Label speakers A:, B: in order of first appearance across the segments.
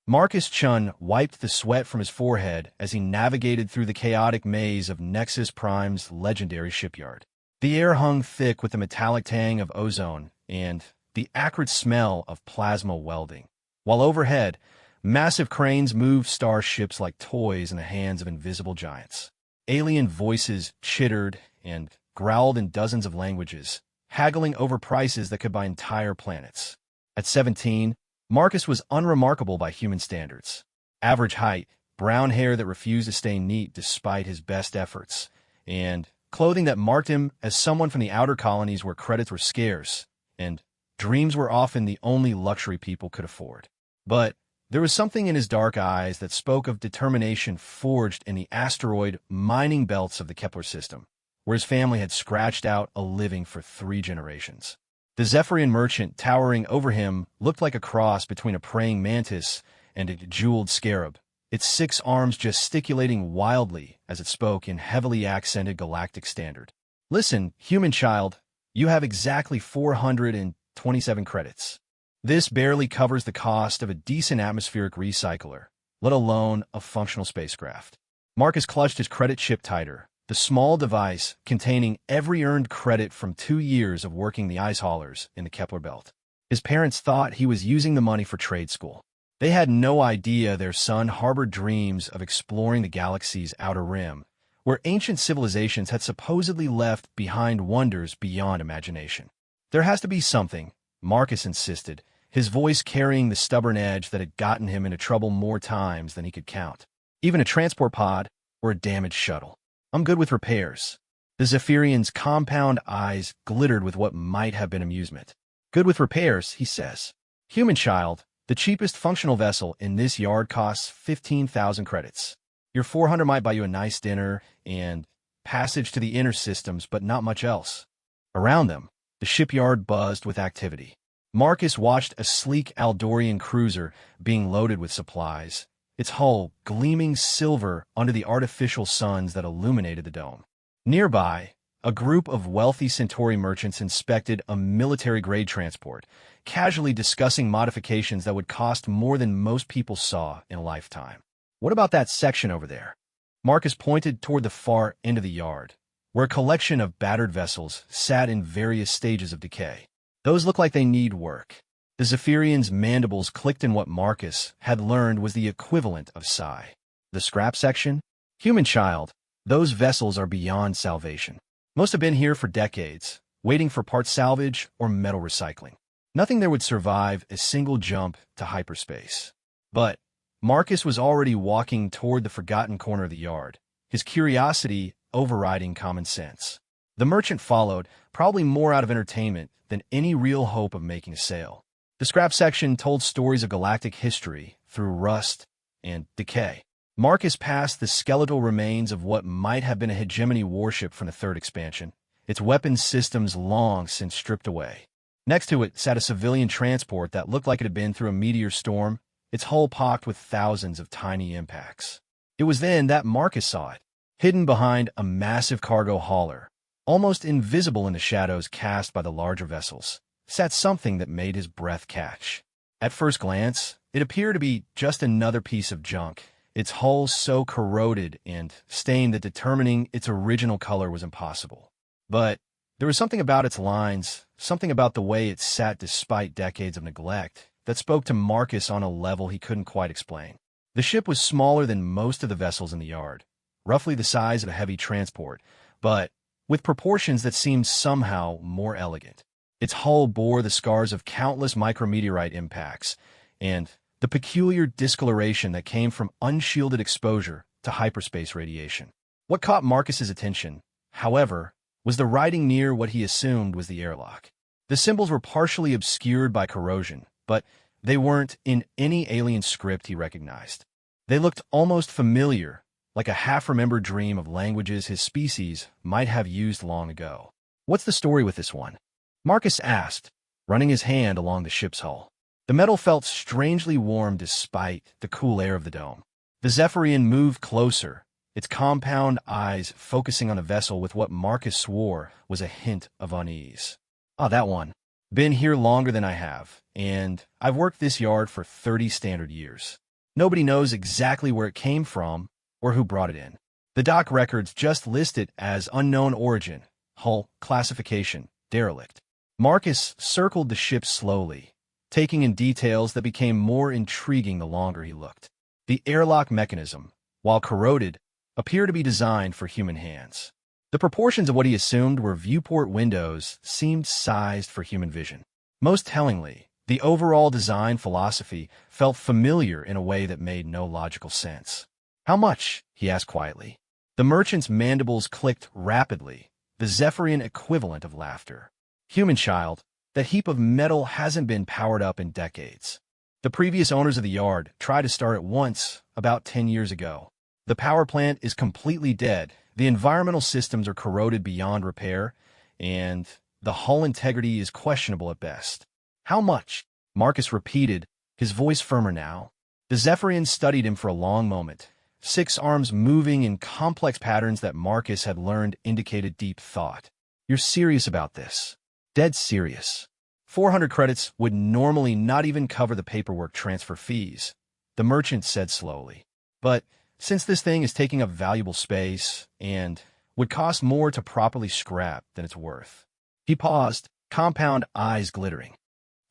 A: Marcus Chun wiped the sweat from his forehead as he navigated through the chaotic maze of Nexus Prime's legendary shipyard. The air hung thick with the metallic tang of ozone and the acrid smell of plasma welding, while overhead, massive cranes moved starships like toys in the hands of invisible giants. Alien voices chittered and growled in dozens of languages, haggling over prices that could buy entire planets. At 17, Marcus was unremarkable by human standards. Average height, brown hair that refused to stay neat despite his best efforts, and clothing that marked him as someone from the outer colonies where credits were scarce, and dreams were often the only luxury people could afford. But there was something in his dark eyes that spoke of determination forged in the asteroid mining belts of the Kepler system, where his family had scratched out a living for 3 generations. The Zephyrian merchant towering over him looked like a cross between a praying mantis and a jeweled scarab, its 6 arms gesticulating wildly as it spoke in heavily accented galactic standard. Listen, human child, you have exactly 427 credits. This barely covers the cost of a decent atmospheric recycler, let alone a functional spacecraft. Marcus clutched his credit chip tighter, the small device containing every earned credit from 2 years of working the ice haulers in the Kepler belt. His parents thought he was using the money for trade school. They had no idea their son harbored dreams of exploring the galaxy's outer rim, where ancient civilizations had supposedly left behind wonders beyond imagination. There has to be something, Marcus insisted, his voice carrying the stubborn edge that had gotten him into trouble more times than he could count. Even a transport pod or a damaged shuttle. I'm good with repairs. The Zephyrian's compound eyes glittered with what might have been amusement. Good with repairs, he says. Human child, the cheapest functional vessel in this yard costs 15,000 credits. Your 400 might buy you a nice dinner and passage to the inner systems, but not much else. Around them, the shipyard buzzed with activity. Marcus watched a sleek Aldorian cruiser being loaded with supplies, its hull gleaming silver under the artificial suns that illuminated the dome. Nearby, a group of wealthy Centauri merchants inspected a military-grade transport, casually discussing modifications that would cost more than most people saw in a lifetime. What about that section over there? Marcus pointed toward the far end of the yard, where a collection of battered vessels sat in various stages of decay. Those look like they need work. The Zephyrian's mandibles clicked in what Marcus had learned was the equivalent of sigh. The scrap section? Human child, those vessels are beyond salvation. Most have been here for decades, waiting for part salvage or metal recycling. Nothing there would survive a single jump to hyperspace. But Marcus was already walking toward the forgotten corner of the yard, his curiosity overriding common sense. The merchant followed, probably more out of entertainment than any real hope of making a sale. The scrap section told stories of galactic history through rust and decay. Marcus passed the skeletal remains of what might have been a hegemony warship from the 3rd expansion, its weapons systems long since stripped away. Next to it sat a civilian transport that looked like it had been through a meteor storm, its hull pocked with thousands of tiny impacts. It was then that Marcus saw it, hidden behind a massive cargo hauler, almost invisible in the shadows cast by the larger vessels, sat something that made his breath catch. At first glance, it appeared to be just another piece of junk, its hull so corroded and stained that determining its original color was impossible. But there was something about its lines, something about the way it sat despite decades of neglect, that spoke to Marcus on a level he couldn't quite explain. The ship was smaller than most of the vessels in the yard, roughly the size of a heavy transport, but with proportions that seemed somehow more elegant. Its hull bore the scars of countless micrometeorite impacts, and the peculiar discoloration that came from unshielded exposure to hyperspace radiation. What caught Marcus's attention, however, was the writing near what he assumed was the airlock. The symbols were partially obscured by corrosion, but they weren't in any alien script he recognized. They looked almost familiar, like a half-remembered dream of languages his species might have used long ago. What's the story with this one? Marcus asked, running his hand along the ship's hull. The metal felt strangely warm despite the cool air of the dome. The Zephyrian moved closer, its compound eyes focusing on the vessel with what Marcus swore was a hint of unease. Ah, that one. Been here longer than I have, and I've worked this yard for 30 standard years. Nobody knows exactly where it came from or who brought it in. The dock records just list it as unknown origin, hull, classification, derelict. Marcus circled the ship slowly, taking in details that became more intriguing the longer he looked. The airlock mechanism, while corroded, appeared to be designed for human hands. The proportions of what he assumed were viewport windows seemed sized for human vision. Most tellingly, the overall design philosophy felt familiar in a way that made no logical sense. "How much?" he asked quietly. The merchant's mandibles clicked rapidly, the Zephyrian equivalent of laughter. "Human child, that heap of metal hasn't been powered up in decades. The previous owners of the yard tried to start it once, about 10 years ago. The power plant is completely dead, the environmental systems are corroded beyond repair, and the hull integrity is questionable at best." "How much?" Marcus repeated, his voice firmer now. The Zephyrian studied him for a long moment, 6 arms moving in complex patterns that Marcus had learned indicated deep thought. "You're serious about this?" "Dead serious. 400 credits would normally not even cover the paperwork transfer fees," the merchant said slowly. "But since this thing is taking up valuable space and would cost more to properly scrap than it's worth." He paused, compound eyes glittering.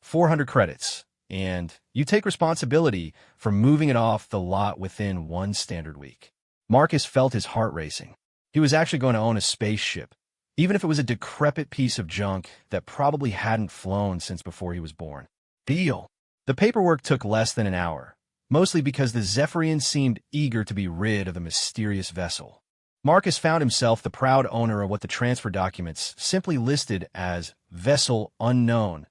A: 400 credits, and you take responsibility for moving it off the lot within 1 standard week. Marcus felt his heart racing. He was actually going to own a spaceship, even if it was a decrepit piece of junk that probably hadn't flown since before he was born. Deal. The paperwork took less than an hour, mostly because the Zephyrian seemed eager to be rid of the mysterious vessel. Marcus found himself the proud owner of what the transfer documents simply listed as Vessel Unknown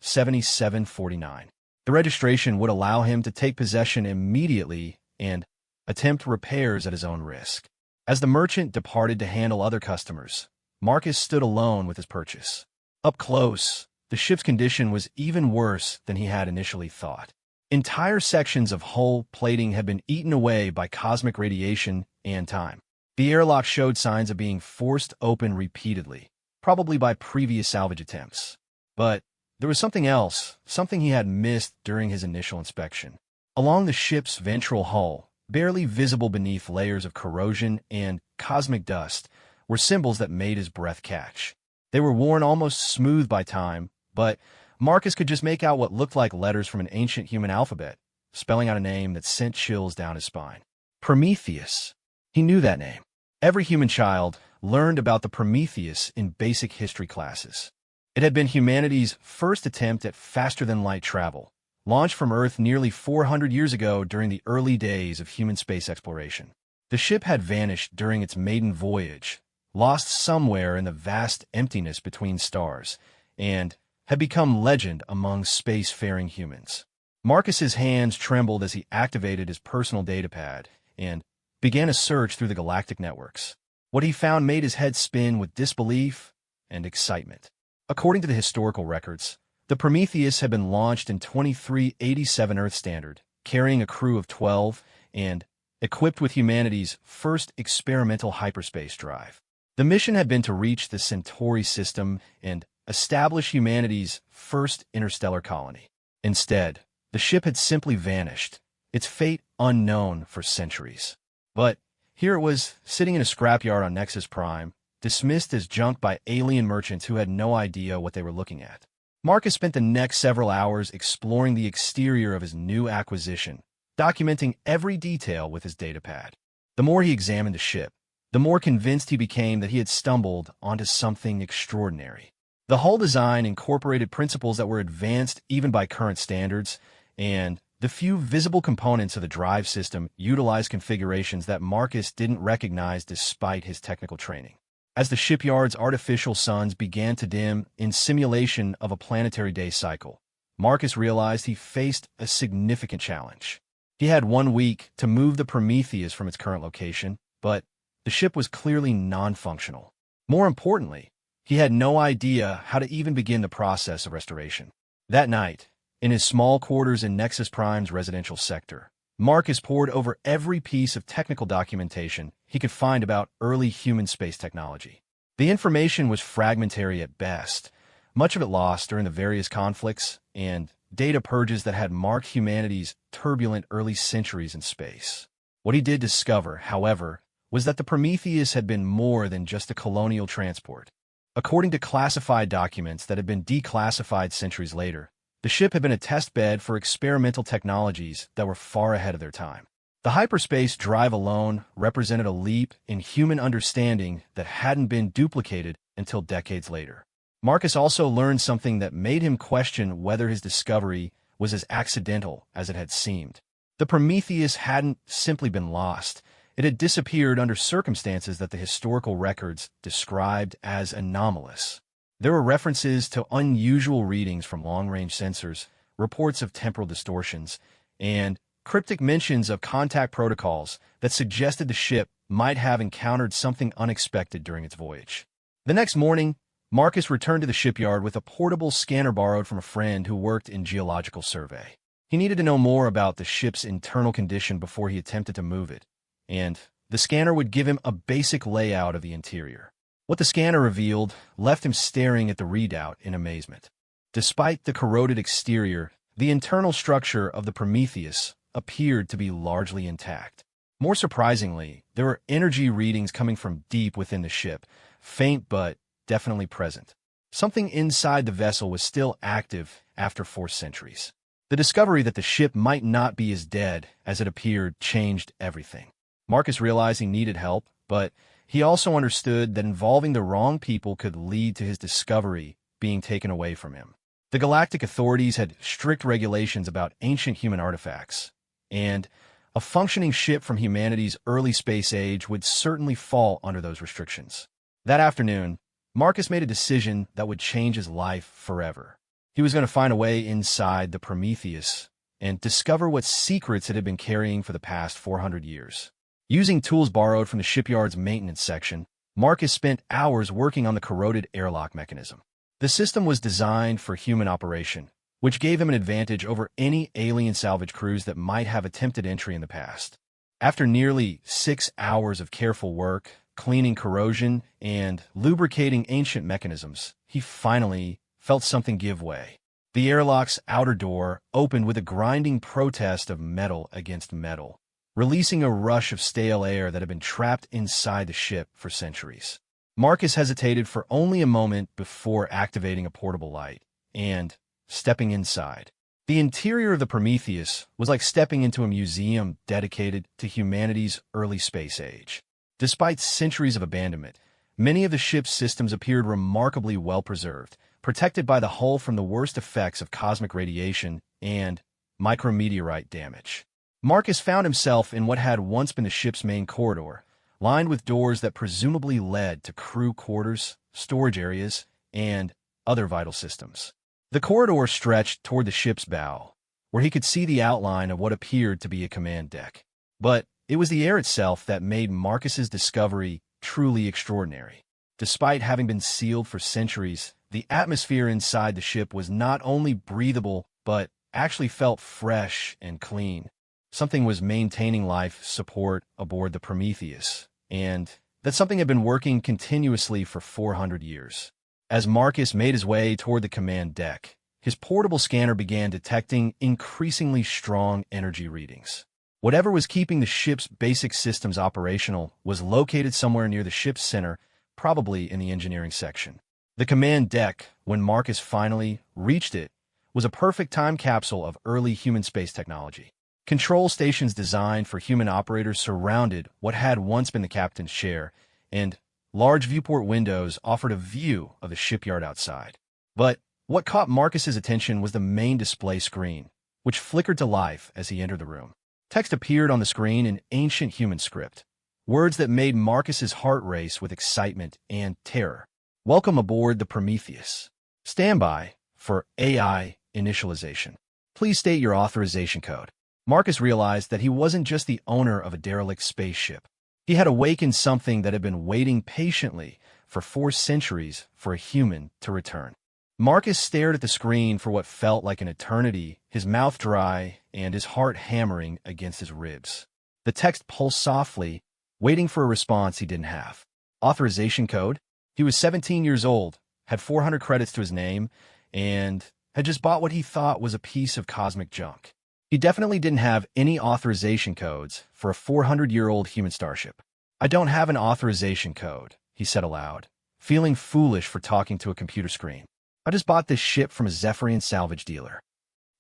A: 7749. The registration would allow him to take possession immediately and attempt repairs at his own risk. As the merchant departed to handle other customers, Marcus stood alone with his purchase. Up close, the ship's condition was even worse than he had initially thought. Entire sections of hull plating had been eaten away by cosmic radiation and time. The airlock showed signs of being forced open repeatedly, probably by previous salvage attempts. But there was something else, something he had missed during his initial inspection. Along the ship's ventral hull, barely visible beneath layers of corrosion and cosmic dust, were symbols that made his breath catch. They were worn almost smooth by time, but Marcus could just make out what looked like letters from an ancient human alphabet, spelling out a name that sent chills down his spine. Prometheus. He knew that name. Every human child learned about the Prometheus in basic history classes. It had been humanity's first attempt at faster-than-light travel, launched from Earth nearly 400 years ago during the early days of human space exploration. The ship had vanished during its maiden voyage, lost somewhere in the vast emptiness between stars, and had become legend among space-faring humans. Marcus's hands trembled as he activated his personal datapad and began a search through the galactic networks. What he found made his head spin with disbelief and excitement. According to the historical records, the Prometheus had been launched in 2387 Earth Standard, carrying a crew of 12 and equipped with humanity's first experimental hyperspace drive. The mission had been to reach the Centauri system and establish humanity's first interstellar colony. Instead, the ship had simply vanished, its fate unknown for centuries. But here it was, sitting in a scrapyard on Nexus Prime, dismissed as junk by alien merchants who had no idea what they were looking at. Marcus spent the next several hours exploring the exterior of his new acquisition, documenting every detail with his datapad. The more he examined the ship, the more convinced he became that he had stumbled onto something extraordinary. The hull design incorporated principles that were advanced even by current standards, and the few visible components of the drive system utilized configurations that Marcus didn't recognize despite his technical training. As the shipyard's artificial suns began to dim in simulation of a planetary day cycle, Marcus realized he faced a significant challenge. He had 1 week to move the Prometheus from its current location, but the ship was clearly non-functional. More importantly, he had no idea how to even begin the process of restoration. That night, in his small quarters in Nexus Prime's residential sector, Marcus pored over every piece of technical documentation he could find about early human space technology. The information was fragmentary at best, much of it lost during the various conflicts, and data purges that had marked humanity's turbulent early centuries in space. What he did discover, however, was that the Prometheus had been more than just a colonial transport. According to classified documents that had been declassified centuries later, the ship had been a test bed for experimental technologies that were far ahead of their time. The hyperspace drive alone represented a leap in human understanding that hadn't been duplicated until decades later. Marcus also learned something that made him question whether his discovery was as accidental as it had seemed. The Prometheus hadn't simply been lost. It had disappeared under circumstances that the historical records described as anomalous. There were references to unusual readings from long-range sensors, reports of temporal distortions, and cryptic mentions of contact protocols that suggested the ship might have encountered something unexpected during its voyage. The next morning, Marcus returned to the shipyard with a portable scanner borrowed from a friend who worked in geological survey. He needed to know more about the ship's internal condition before he attempted to move it, and the scanner would give him a basic layout of the interior. What the scanner revealed left him staring at the readout in amazement. Despite the corroded exterior, the internal structure of the Prometheus appeared to be largely intact. More surprisingly, there were energy readings coming from deep within the ship, faint but definitely present. Something inside the vessel was still active after 4 centuries. The discovery that the ship might not be as dead as it appeared changed everything. Marcus realized he needed help, but he also understood that involving the wrong people could lead to his discovery being taken away from him. The galactic authorities had strict regulations about ancient human artifacts, and a functioning ship from humanity's early space age would certainly fall under those restrictions. That afternoon, Marcus made a decision that would change his life forever. He was going to find a way inside the Prometheus and discover what secrets it had been carrying for the past 400 years. Using tools borrowed from the shipyard's maintenance section, Marcus spent hours working on the corroded airlock mechanism. The system was designed for human operation, which gave him an advantage over any alien salvage crews that might have attempted entry in the past. After nearly 6 hours of careful work, cleaning corrosion, and lubricating ancient mechanisms, he finally felt something give way. The airlock's outer door opened with a grinding protest of metal against metal, releasing a rush of stale air that had been trapped inside the ship for centuries. Marcus hesitated for only a moment before activating a portable light and stepping inside. The interior of the Prometheus was like stepping into a museum dedicated to humanity's early space age. Despite centuries of abandonment, many of the ship's systems appeared remarkably well-preserved, protected by the hull from the worst effects of cosmic radiation and micrometeorite damage. Marcus found himself in what had once been the ship's main corridor, lined with doors that presumably led to crew quarters, storage areas, and other vital systems. The corridor stretched toward the ship's bow, where he could see the outline of what appeared to be a command deck. But it was the air itself that made Marcus's discovery truly extraordinary. Despite having been sealed for centuries, the atmosphere inside the ship was not only breathable, but actually felt fresh and clean. Something was maintaining life support aboard the Prometheus, and that something had been working continuously for 400 years. As Marcus made his way toward the command deck, his portable scanner began detecting increasingly strong energy readings. Whatever was keeping the ship's basic systems operational was located somewhere near the ship's center, probably in the engineering section. The command deck, when Marcus finally reached it, was a perfect time capsule of early human space technology. Control stations designed for human operators surrounded what had once been the captain's chair, and large viewport windows offered a view of the shipyard outside. But what caught Marcus's attention was the main display screen, which flickered to life as he entered the room. Text appeared on the screen in ancient human script, words that made Marcus's heart race with excitement and terror. Welcome aboard the Prometheus. Stand by for AI initialization. Please state your authorization code. Marcus realized that he wasn't just the owner of a derelict spaceship. He had awakened something that had been waiting patiently for 4 centuries for a human to return. Marcus stared at the screen for what felt like an eternity, his mouth dry and his heart hammering against his ribs. The text pulsed softly, waiting for a response he didn't have. Authorization code? He was 17 years old, had 400 credits to his name, and had just bought what he thought was a piece of cosmic junk. He definitely didn't have any authorization codes for a 400-year-old human starship. "I don't have an authorization code," he said aloud, feeling foolish for talking to a computer screen. "I just bought this ship from a Zephyrian salvage dealer."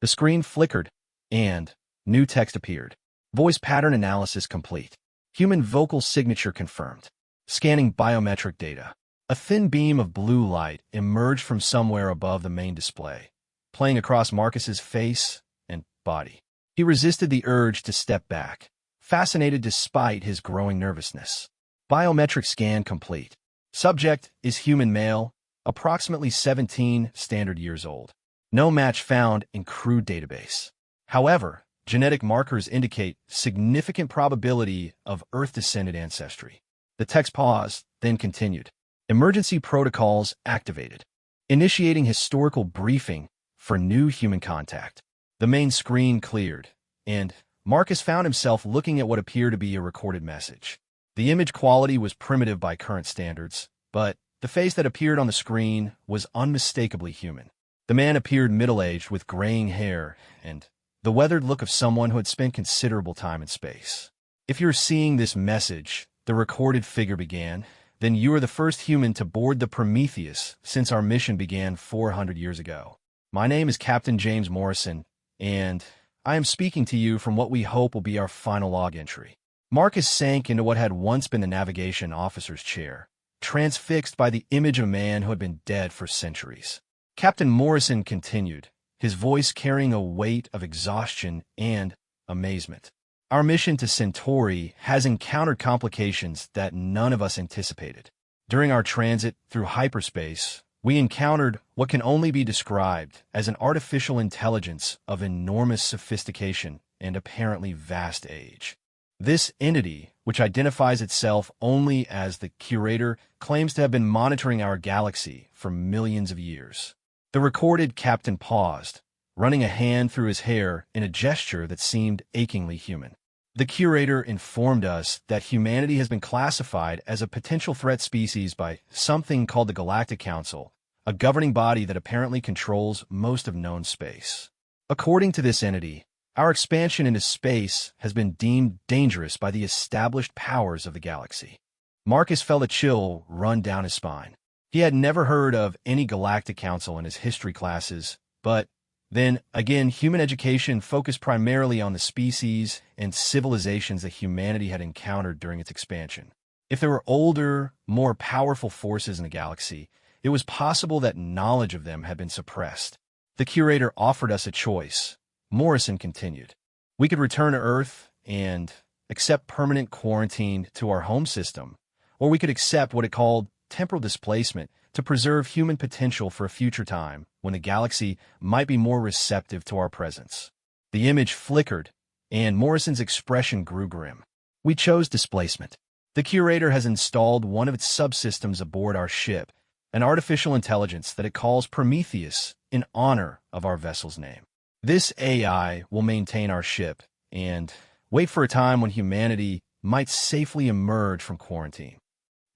A: The screen flickered, and new text appeared. "Voice pattern analysis complete. Human vocal signature confirmed. Scanning biometric data." A thin beam of blue light emerged from somewhere above the main display, playing across Marcus's face and body. He resisted the urge to step back, fascinated despite his growing nervousness. Biometric scan complete. Subject is human male, approximately 17 standard years old. No match found in crude database. However, genetic markers indicate significant probability of Earth-descended ancestry. The text paused, then continued. Emergency protocols activated. Initiating historical briefing for new human contact. The main screen cleared, and Marcus found himself looking at what appeared to be a recorded message. The image quality was primitive by current standards, but the face that appeared on the screen was unmistakably human. The man appeared middle-aged with graying hair and the weathered look of someone who had spent considerable time in space. "If you're seeing this message," the recorded figure began, "then you are the first human to board the Prometheus since our mission began 400 years ago. My name is Captain James Morrison, and I am speaking to you from what we hope will be our final log entry." Marcus sank into what had once been the navigation officer's chair, transfixed by the image of a man who had been dead for centuries. Captain Morrison continued, his voice carrying a weight of exhaustion and amazement. "Our mission to Centauri has encountered complications that none of us anticipated. During our transit through hyperspace, we encountered what can only be described as an artificial intelligence of enormous sophistication and apparently vast age. This entity, which identifies itself only as the Curator, claims to have been monitoring our galaxy for millions of years." The recorded captain paused, running a hand through his hair in a gesture that seemed achingly human. "The Curator informed us that humanity has been classified as a potential threat species by something called the Galactic Council, a governing body that apparently controls most of known space. According to this entity, our expansion into space has been deemed dangerous by the established powers of the galaxy." Marcus felt a chill run down his spine. He had never heard of any Galactic Council in his history classes, but then, again, human education focused primarily on the species and civilizations that humanity had encountered during its expansion. If there were older, more powerful forces in the galaxy, it was possible that knowledge of them had been suppressed. "The Curator offered us a choice," Morrison continued. "We could return to Earth and accept permanent quarantine to our home system, or we could accept what it called temporal displacement to preserve human potential for a future time when the galaxy might be more receptive to our presence." The image flickered, and Morrison's expression grew grim. "We chose displacement. The Curator has installed one of its subsystems aboard our ship, an artificial intelligence that it calls Prometheus in honor of our vessel's name. This AI will maintain our ship and wait for a time when humanity might safely emerge from quarantine."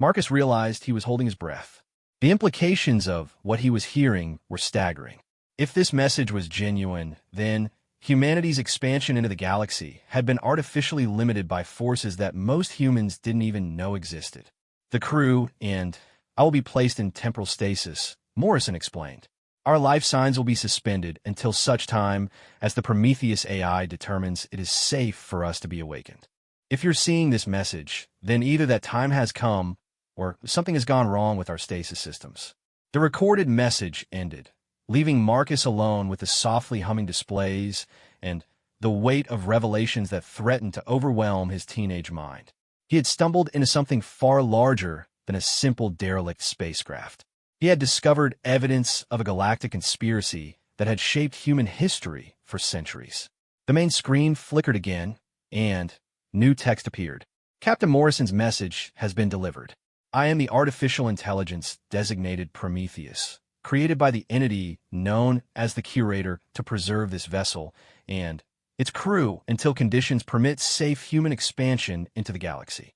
A: Marcus realized he was holding his breath. The implications of what he was hearing were staggering. If this message was genuine, then humanity's expansion into the galaxy had been artificially limited by forces that most humans didn't even know existed. "The crew and I will be placed in temporal stasis," Morrison explained. "Our life signs will be suspended until such time as the Prometheus AI determines it is safe for us to be awakened. If you're seeing this message, then either that time has come or something has gone wrong with our stasis systems." The recorded message ended, leaving Marcus alone with the softly humming displays and the weight of revelations that threatened to overwhelm his teenage mind. He had stumbled into something far larger than a simple derelict spacecraft. He had discovered evidence of a galactic conspiracy that had shaped human history for centuries. The main screen flickered again, and new text appeared. "Captain Morrison's message has been delivered. I am the artificial intelligence designated Prometheus, created by the entity known as the Curator to preserve this vessel and its crew until conditions permit safe human expansion into the galaxy."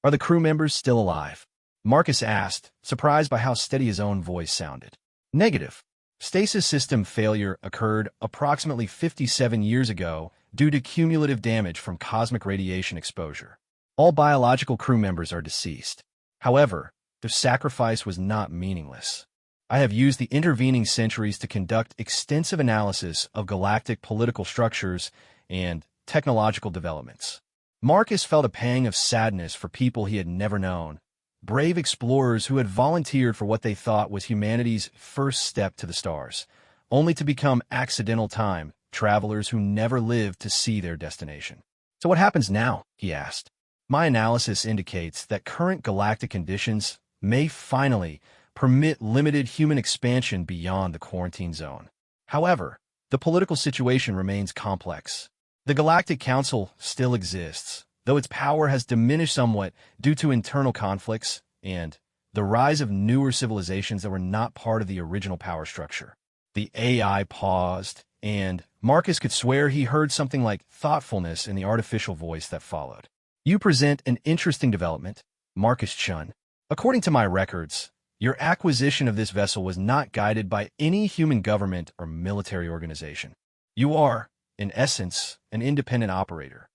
A: "Are the crew members still alive?" Marcus asked, surprised by how steady his own voice sounded. "Negative. Stasis system failure occurred approximately 57 years ago due to cumulative damage from cosmic radiation exposure. All biological crew members are deceased. However, their sacrifice was not meaningless. I have used the intervening centuries to conduct extensive analysis of galactic political structures and technological developments. Marcus felt a pang of sadness for people he had never known, brave explorers who had volunteered for what they thought was humanity's first step to the stars, only to become accidental time travelers who never lived to see their destination. So what happens now? He asked. My analysis indicates that current galactic conditions may finally permit limited human expansion beyond the quarantine zone. However, the political situation remains complex. The Galactic Council still exists, though its power has diminished somewhat due to internal conflicts and the rise of newer civilizations that were not part of the original power structure. The AI paused, and Marcus could swear he heard something like thoughtfulness in the artificial voice that followed. You present an interesting development, Marcus Chun. According to my records, your acquisition of this vessel was not guided by any human government or military organization. You are, in essence, an independent operator.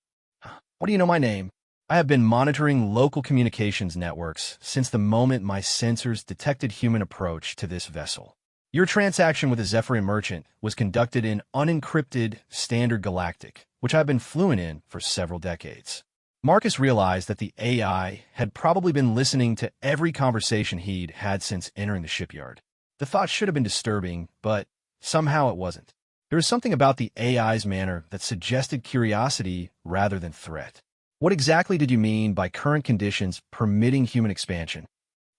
A: What do you know my name? I have been monitoring local communications networks since the moment my sensors detected human approach to this vessel. Your transaction with the Zephyrian merchant was conducted in unencrypted Standard Galactic, which I've been fluent in for several decades. Marcus realized that the AI had probably been listening to every conversation he'd had since entering the shipyard. The thought should have been disturbing, but somehow it wasn't. There was something about the AI's manner that suggested curiosity rather than threat. What exactly did you mean by current conditions permitting human expansion?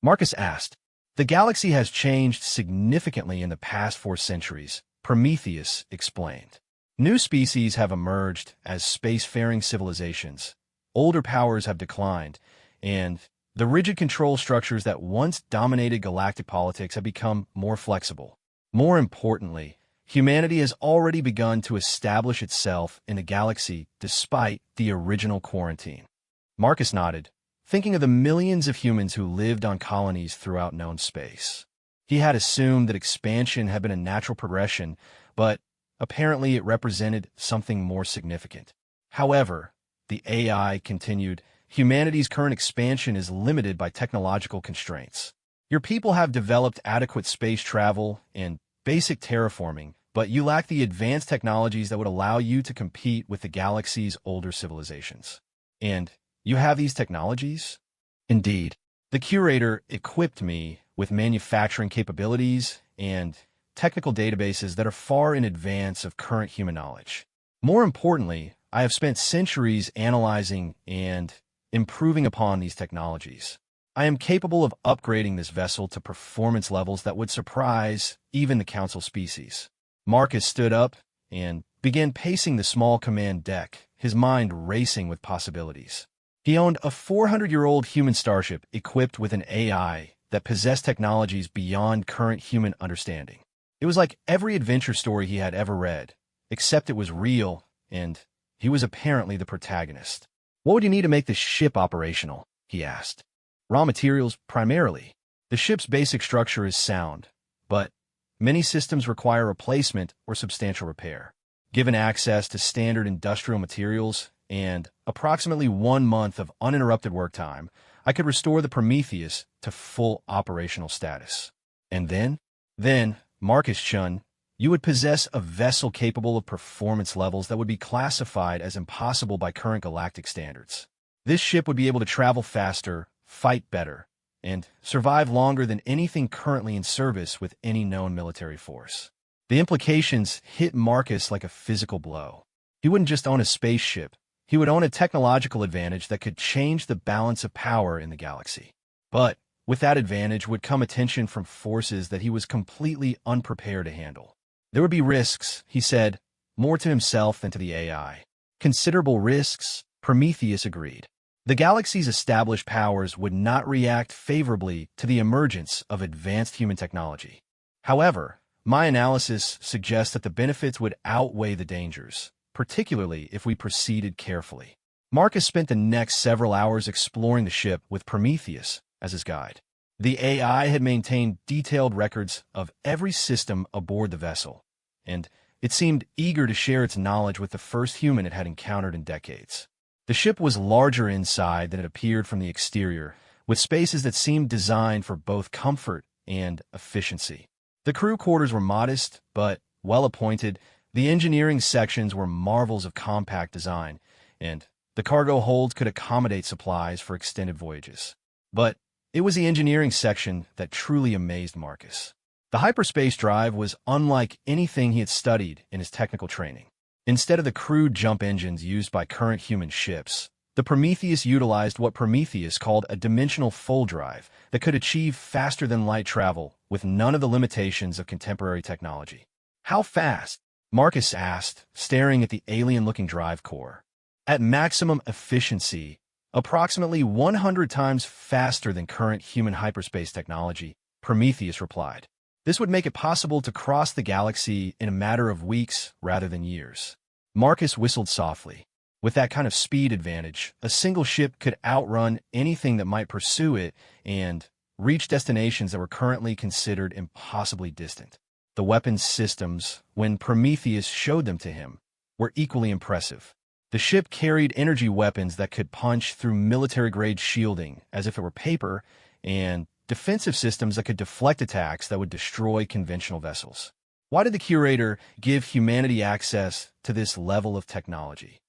A: Marcus asked. The galaxy has changed significantly in the past 4 centuries, Prometheus explained. New species have emerged as spacefaring civilizations. Older powers have declined, and the rigid control structures that once dominated galactic politics have become more flexible. More importantly, humanity has already begun to establish itself in the galaxy despite the original quarantine. Marcus nodded, thinking of the millions of humans who lived on colonies throughout known space. He had assumed that expansion had been a natural progression, but apparently it represented something more significant. However, the AI continued, humanity's current expansion is limited by technological constraints. Your people have developed adequate space travel and basic terraforming, but you lack the advanced technologies that would allow you to compete with the galaxy's older civilizations. And you have these technologies? Indeed. The curator equipped me with manufacturing capabilities and technical databases that are far in advance of current human knowledge. More importantly, I have spent centuries analyzing and improving upon these technologies. I am capable of upgrading this vessel to performance levels that would surprise even the Council species. Marcus stood up and began pacing the small command deck, his mind racing with possibilities. He owned a 400-year-old human starship equipped with an AI that possessed technologies beyond current human understanding. It was like every adventure story he had ever read, except it was real and he was apparently the protagonist. What would you need to make this ship operational? He asked. Raw materials, primarily. The ship's basic structure is sound, but many systems require replacement or substantial repair. Given access to standard industrial materials and approximately 1 month of uninterrupted work time, I could restore the Prometheus to full operational status. And then, Marcus Chun, you would possess a vessel capable of performance levels that would be classified as impossible by current galactic standards. This ship would be able to travel faster, fight better, and survive longer than anything currently in service with any known military force. The implications hit Marcus like a physical blow. He wouldn't just own a spaceship, he would own a technological advantage that could change the balance of power in the galaxy. But with that advantage would come attention from forces that he was completely unprepared to handle. There would be risks, he said, more to himself than to the AI. Considerable risks, Prometheus agreed. The galaxy's established powers would not react favorably to the emergence of advanced human technology. However, my analysis suggests that the benefits would outweigh the dangers, particularly if we proceeded carefully. Marcus spent the next several hours exploring the ship with Prometheus as his guide. The AI had maintained detailed records of every system aboard the vessel, and it seemed eager to share its knowledge with the first human it had encountered in decades. The ship was larger inside than it appeared from the exterior, with spaces that seemed designed for both comfort and efficiency. The crew quarters were modest, but well-appointed. The engineering sections were marvels of compact design, and the cargo holds could accommodate supplies for extended voyages. But it was the engineering section that truly amazed Marcus. The hyperspace drive was unlike anything he had studied in his technical training. Instead of the crude jump engines used by current human ships, the Prometheus utilized what Prometheus called a dimensional full drive that could achieve faster-than-light travel with none of the limitations of contemporary technology. How fast? Marcus asked, staring at the alien-looking drive core. At maximum efficiency, approximately 100 times faster than current human hyperspace technology, Prometheus replied. This would make it possible to cross the galaxy in a matter of weeks rather than years. Marcus whistled softly. With that kind of speed advantage, a single ship could outrun anything that might pursue it and reach destinations that were currently considered impossibly distant. The weapons systems, when Prometheus showed them to him, were equally impressive. The ship carried energy weapons that could punch through military-grade shielding as if it were paper, and defensive systems that could deflect attacks that would destroy conventional vessels. Why did the curator give humanity access to this level of technology?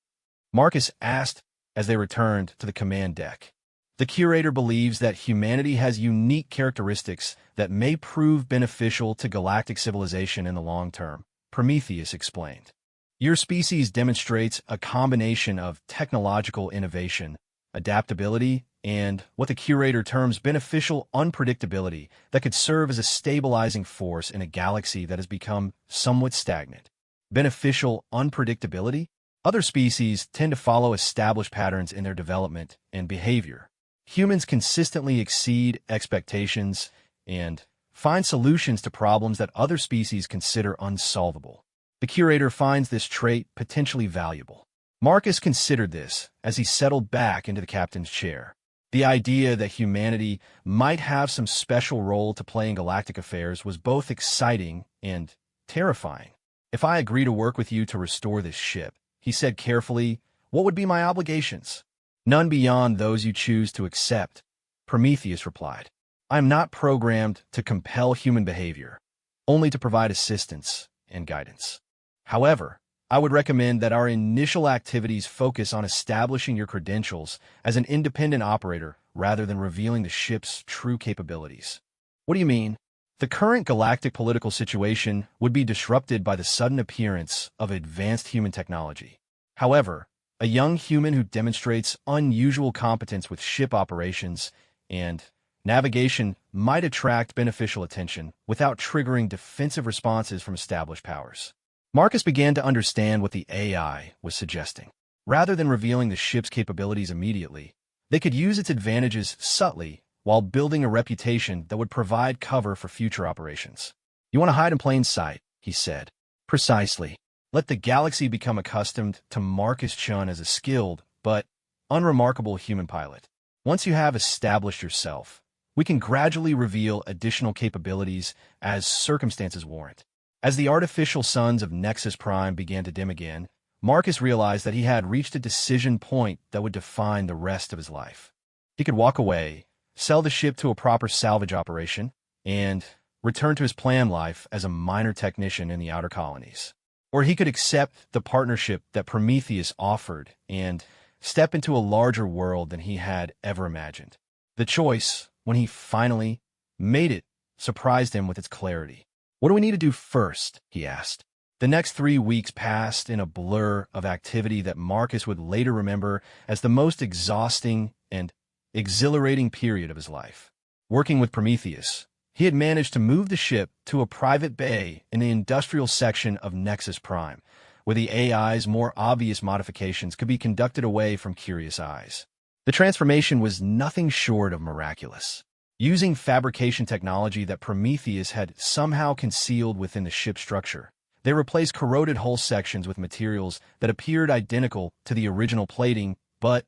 A: Marcus asked as they returned to the command deck. The curator believes that humanity has unique characteristics that may prove beneficial to galactic civilization in the long term, Prometheus explained. Your species demonstrates a combination of technological innovation, adaptability, and what the curator terms beneficial unpredictability that could serve as a stabilizing force in a galaxy that has become somewhat stagnant. Beneficial unpredictability? Other species tend to follow established patterns in their development and behavior. Humans consistently exceed expectations and find solutions to problems that other species consider unsolvable. The curator finds this trait potentially valuable. Marcus considered this as he settled back into the captain's chair. The idea that humanity might have some special role to play in galactic affairs was both exciting and terrifying. If I agree to work with you to restore this ship, he said carefully, what would be my obligations? None beyond those you choose to accept, Prometheus replied. I am not programmed to compel human behavior, only to provide assistance and guidance. However, I would recommend that our initial activities focus on establishing your credentials as an independent operator rather than revealing the ship's true capabilities. What do you mean? The current galactic political situation would be disrupted by the sudden appearance of advanced human technology. However, a young human who demonstrates unusual competence with ship operations and navigation might attract beneficial attention without triggering defensive responses from established powers. Marcus began to understand what the AI was suggesting. Rather than revealing the ship's capabilities immediately, they could use its advantages subtly while building a reputation that would provide cover for future operations. You want to hide in plain sight, he said. Precisely. Let the galaxy become accustomed to Marcus Chun as a skilled but unremarkable human pilot. Once you have established yourself, we can gradually reveal additional capabilities as circumstances warrant. As the artificial suns of Nexus Prime began to dim again, Marcus realized that he had reached a decision point that would define the rest of his life. He could walk away, sell the ship to a proper salvage operation, and return to his planned life as a minor technician in the outer colonies. Or he could accept the partnership that Prometheus offered and step into a larger world than he had ever imagined. The choice, when he finally made it, surprised him with its clarity. What do we need to do first? He asked. The next 3 weeks passed in a blur of activity that Marcus would later remember as the most exhausting and exhilarating period of his life. Working with Prometheus, he had managed to move the ship to a private bay in the industrial section of Nexus Prime, where the AI's more obvious modifications could be conducted away from curious eyes. The transformation was nothing short of miraculous. Using fabrication technology that Prometheus had somehow concealed within the ship's structure, they replaced corroded hull sections with materials that appeared identical to the original plating, but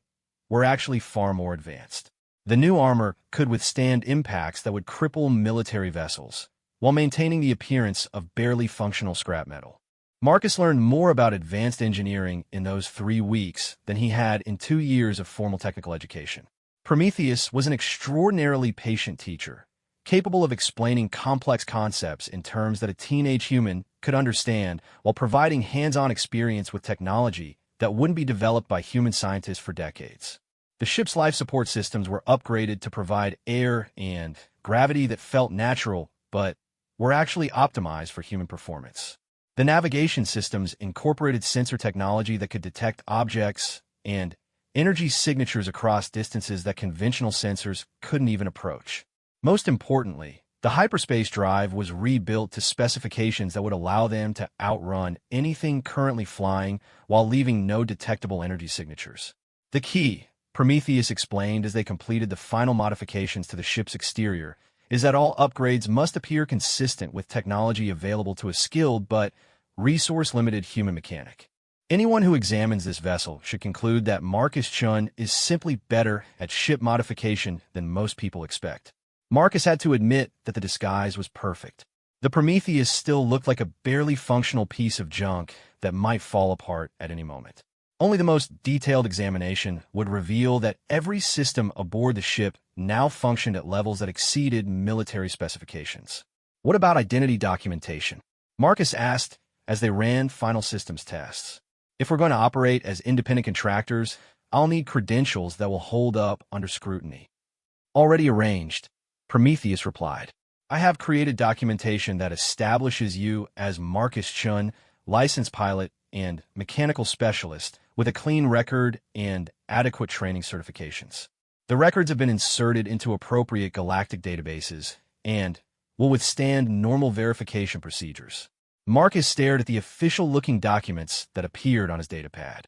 A: were actually far more advanced. The new armor could withstand impacts that would cripple military vessels, while maintaining the appearance of barely functional scrap metal. Marcus learned more about advanced engineering in those 3 weeks than he had in 2 years of formal technical education. Prometheus was an extraordinarily patient teacher, capable of explaining complex concepts in terms that a teenage human could understand while providing hands-on experience with technology that wouldn't be developed by human scientists for decades. The ship's life support systems were upgraded to provide air and gravity that felt natural, but were actually optimized for human performance. The navigation systems incorporated sensor technology that could detect objects and energy signatures across distances that conventional sensors couldn't even approach. Most importantly, the hyperspace drive was rebuilt to specifications that would allow them to outrun anything currently flying while leaving no detectable energy signatures. The key, Prometheus explained as they completed the final modifications to the ship's exterior, is that all upgrades must appear consistent with technology available to a skilled but resource-limited human mechanic. Anyone who examines this vessel should conclude that Marcus Chun is simply better at ship modification than most people expect. Marcus had to admit that the disguise was perfect. The Prometheus still looked like a barely functional piece of junk that might fall apart at any moment. Only the most detailed examination would reveal that every system aboard the ship now functioned at levels that exceeded military specifications. What about identity documentation? Marcus asked as they ran final systems tests. If we're going to operate as independent contractors, I'll need credentials that will hold up under scrutiny. Already arranged, Prometheus replied. I have created documentation that establishes you as Marcus Chun, licensed pilot and mechanical specialist, with a clean record and adequate training certifications. The records have been inserted into appropriate galactic databases and will withstand normal verification procedures. Marcus stared at the official-looking documents that appeared on his datapad.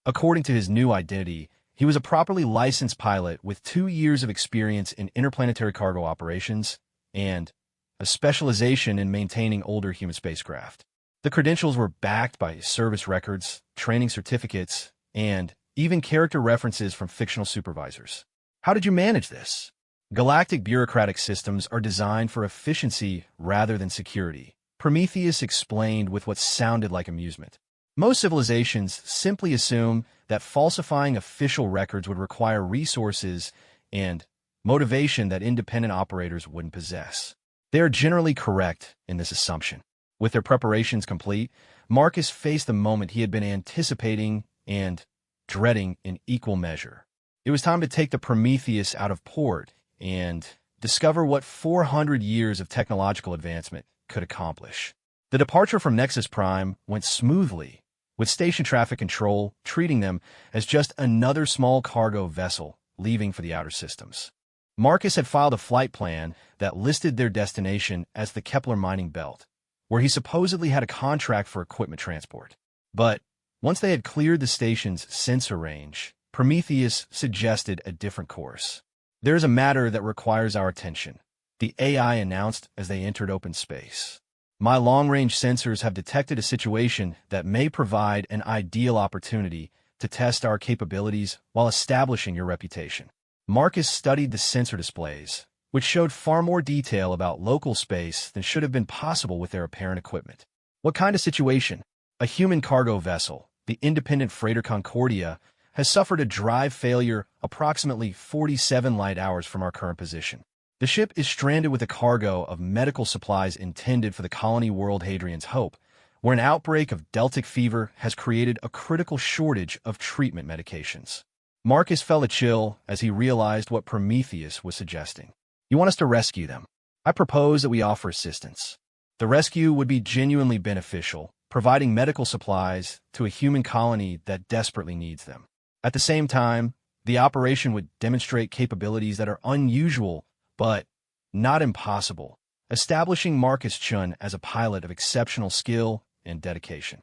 A: According to his new identity, he was a properly licensed pilot with 2 years of experience in interplanetary cargo operations and a specialization in maintaining older human spacecraft. The credentials were backed by service records, training certificates, and even character references from fictional supervisors. How did you manage this? Galactic bureaucratic systems are designed for efficiency rather than security, Prometheus explained with what sounded like amusement. Most civilizations simply assume that falsifying official records would require resources and motivation that independent operators wouldn't possess. They are generally correct in this assumption. With their preparations complete, Marcus faced the moment he had been anticipating and dreading in equal measure. It was time to take the Prometheus out of port and discover what 400 years of technological advancement could accomplish. The departure from Nexus Prime went smoothly, with station traffic control treating them as just another small cargo vessel leaving for the outer systems. Marcus had filed a flight plan that listed their destination as the Kepler mining belt, where he supposedly had a contract for equipment transport. But once they had cleared the station's sensor range, Prometheus suggested a different course. There is a matter that requires our attention, the AI announced as they entered open space. My long-range sensors have detected a situation that may provide an ideal opportunity to test our capabilities while establishing your reputation. Marcus studied the sensor displays, which showed far more detail about local space than should have been possible with their apparent equipment. What kind of situation? A human cargo vessel, the independent freighter Concordia, has suffered a drive failure approximately 47 light hours from our current position. The ship is stranded with a cargo of medical supplies intended for the colony world Hadrian's Hope, where an outbreak of Deltic fever has created a critical shortage of treatment medications. Marcus felt a chill as he realized what Prometheus was suggesting. You want us to rescue them? I propose that we offer assistance. The rescue would be genuinely beneficial, providing medical supplies to a human colony that desperately needs them. At the same time, the operation would demonstrate capabilities that are unusual but not impossible, establishing Marcus Chun as a pilot of exceptional skill and dedication.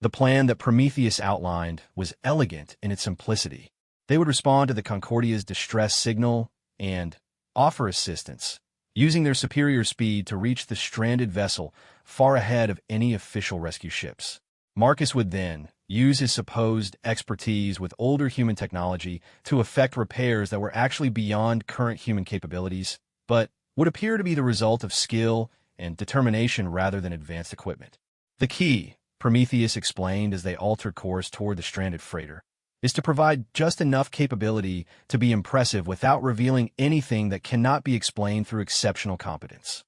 A: The plan that Prometheus outlined was elegant in its simplicity. They would respond to the Concordia's distress signal and offer assistance, using their superior speed to reach the stranded vessel far ahead of any official rescue ships. Marcus would then use his supposed expertise with older human technology to effect repairs that were actually beyond current human capabilities, but would appear to be the result of skill and determination rather than advanced equipment. The key, Prometheus explained as they altered course toward the stranded freighter, is to provide just enough capability to be impressive without revealing anything that cannot be explained through exceptional competence.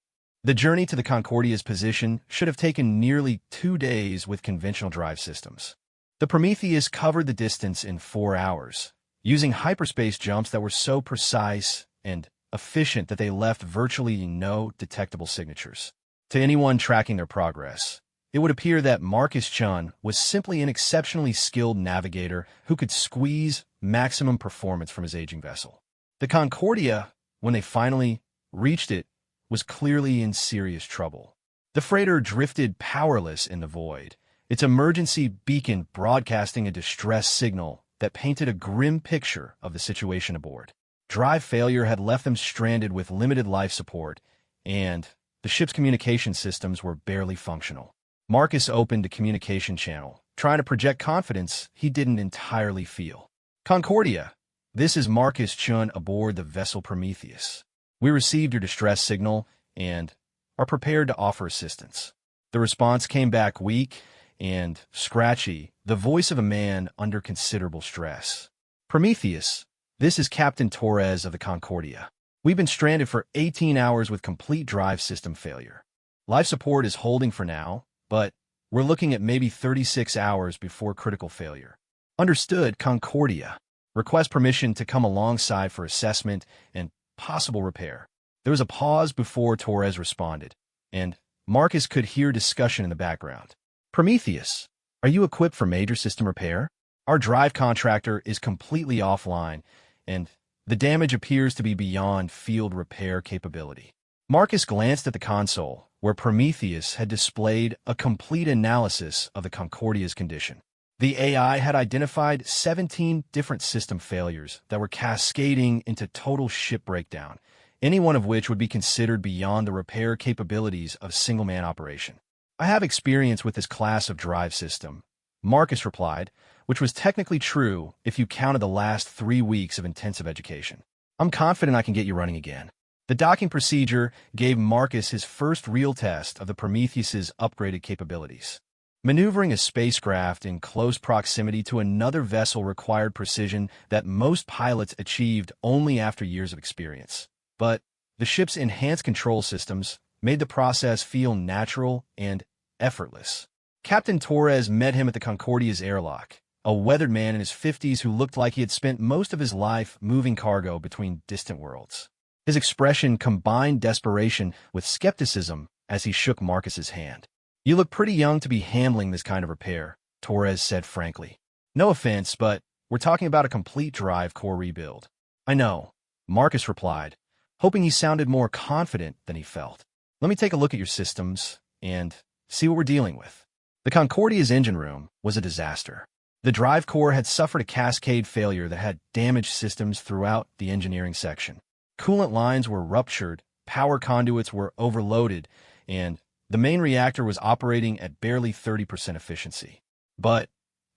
A: The journey to the Concordia's position should have taken nearly 2 days with conventional drive systems. The Prometheus covered the distance in 4 hours, using hyperspace jumps that were so precise and efficient that they left virtually no detectable signatures. To anyone tracking their progress, it would appear that Marcus Chun was simply an exceptionally skilled navigator who could squeeze maximum performance from his aging vessel. The Concordia, when they finally reached it, was clearly in serious trouble. The freighter drifted powerless in the void, its emergency beacon broadcasting a distress signal that painted a grim picture of the situation aboard. Drive failure had left them stranded with limited life support, and the ship's communication systems were barely functional. Marcus opened a communication channel, trying to project confidence he didn't entirely feel. Concordia, this is Marcus Chun aboard the vessel Prometheus. We received your distress signal and are prepared to offer assistance. The response came back weak and scratchy, the voice of a man under considerable stress. Prometheus, this is Captain Torres of the Concordia. We've been stranded for 18 hours with complete drive system failure. Life support is holding for now, but we're looking at maybe 36 hours before critical failure. Understood, Concordia. Request permission to come alongside for assessment and possible repair. There was a pause before Torres responded, and Marcus could hear discussion in the background. Prometheus, are you equipped for major system repair? Our drive contractor is completely offline, and the damage appears to be beyond field repair capability. Marcus glanced at the console, where Prometheus had displayed a complete analysis of the Concordia's condition. The AI had identified 17 different system failures that were cascading into total ship breakdown, any one of which would be considered beyond the repair capabilities of single-man operation. I have experience with this class of drive system, Marcus replied, which was technically true if you counted the last 3 weeks of intensive education. I'm confident I can get you running again. The docking procedure gave Marcus his first real test of the Prometheus's upgraded capabilities. Maneuvering a spacecraft in close proximity to another vessel required precision that most pilots achieved only after years of experience. But the ship's enhanced control systems made the process feel natural and effortless. Captain Torres met him at the Concordia's airlock, a weathered man in his 50s who looked like he had spent most of his life moving cargo between distant worlds. His expression combined desperation with skepticism as he shook Marcus's hand. You look pretty young to be handling this kind of repair, Torres said frankly. No offense, but we're talking about a complete drive core rebuild. I know, Marcus replied, hoping he sounded more confident than he felt. Let me take a look at your systems and see what we're dealing with. The Concordia's engine room was a disaster. The drive core had suffered a cascade failure that had damaged systems throughout the engineering section. Coolant lines were ruptured, power conduits were overloaded, and the main reactor was operating at barely 30% efficiency. But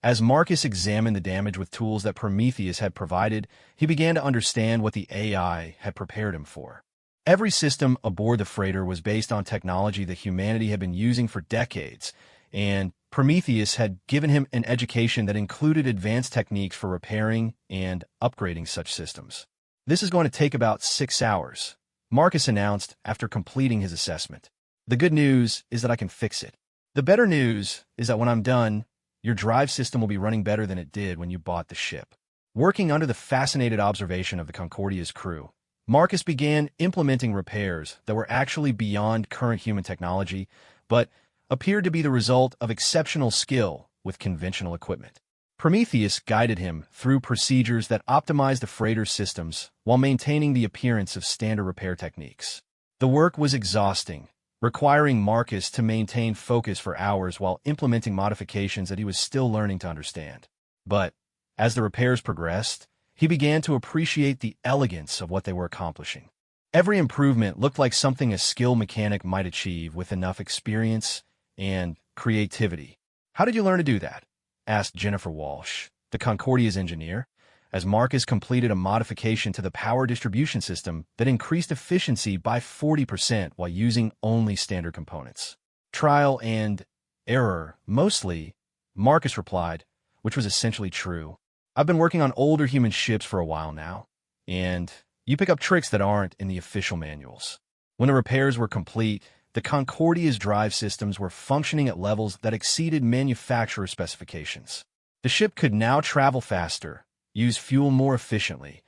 A: as Marcus examined the damage with tools that Prometheus had provided, he began to understand what the AI had prepared him for. Every system aboard the freighter was based on technology that humanity had been using for decades, and Prometheus had given him an education that included advanced techniques for repairing and upgrading such systems. This is going to take about 6 hours, Marcus announced after completing his assessment. The good news is that I can fix it. The better news is that when I'm done, your drive system will be running better than it did when you bought the ship. Working under the fascinated observation of the Concordia's crew, Marcus began implementing repairs that were actually beyond current human technology, but appeared to be the result of exceptional skill with conventional equipment. Prometheus guided him through procedures that optimized the freighter's systems while maintaining the appearance of standard repair techniques. The work was exhausting, requiring Marcus to maintain focus for hours while implementing modifications that he was still learning to understand. But as the repairs progressed, he began to appreciate the elegance of what they were accomplishing. Every improvement looked like something a skilled mechanic might achieve with enough experience and creativity. How did you learn to do that? asked Jennifer Walsh, the Concordia's engineer, as Marcus completed a modification to the power distribution system that increased efficiency by 40% while using only standard components. Trial and error, mostly, Marcus replied, which was essentially true. I've been working on older human ships for a while now, and you pick up tricks that aren't in the official manuals. When the repairs were complete, the Concordia's drive systems were functioning at levels that exceeded manufacturer specifications. The ship could now travel faster, use fuel more efficiently,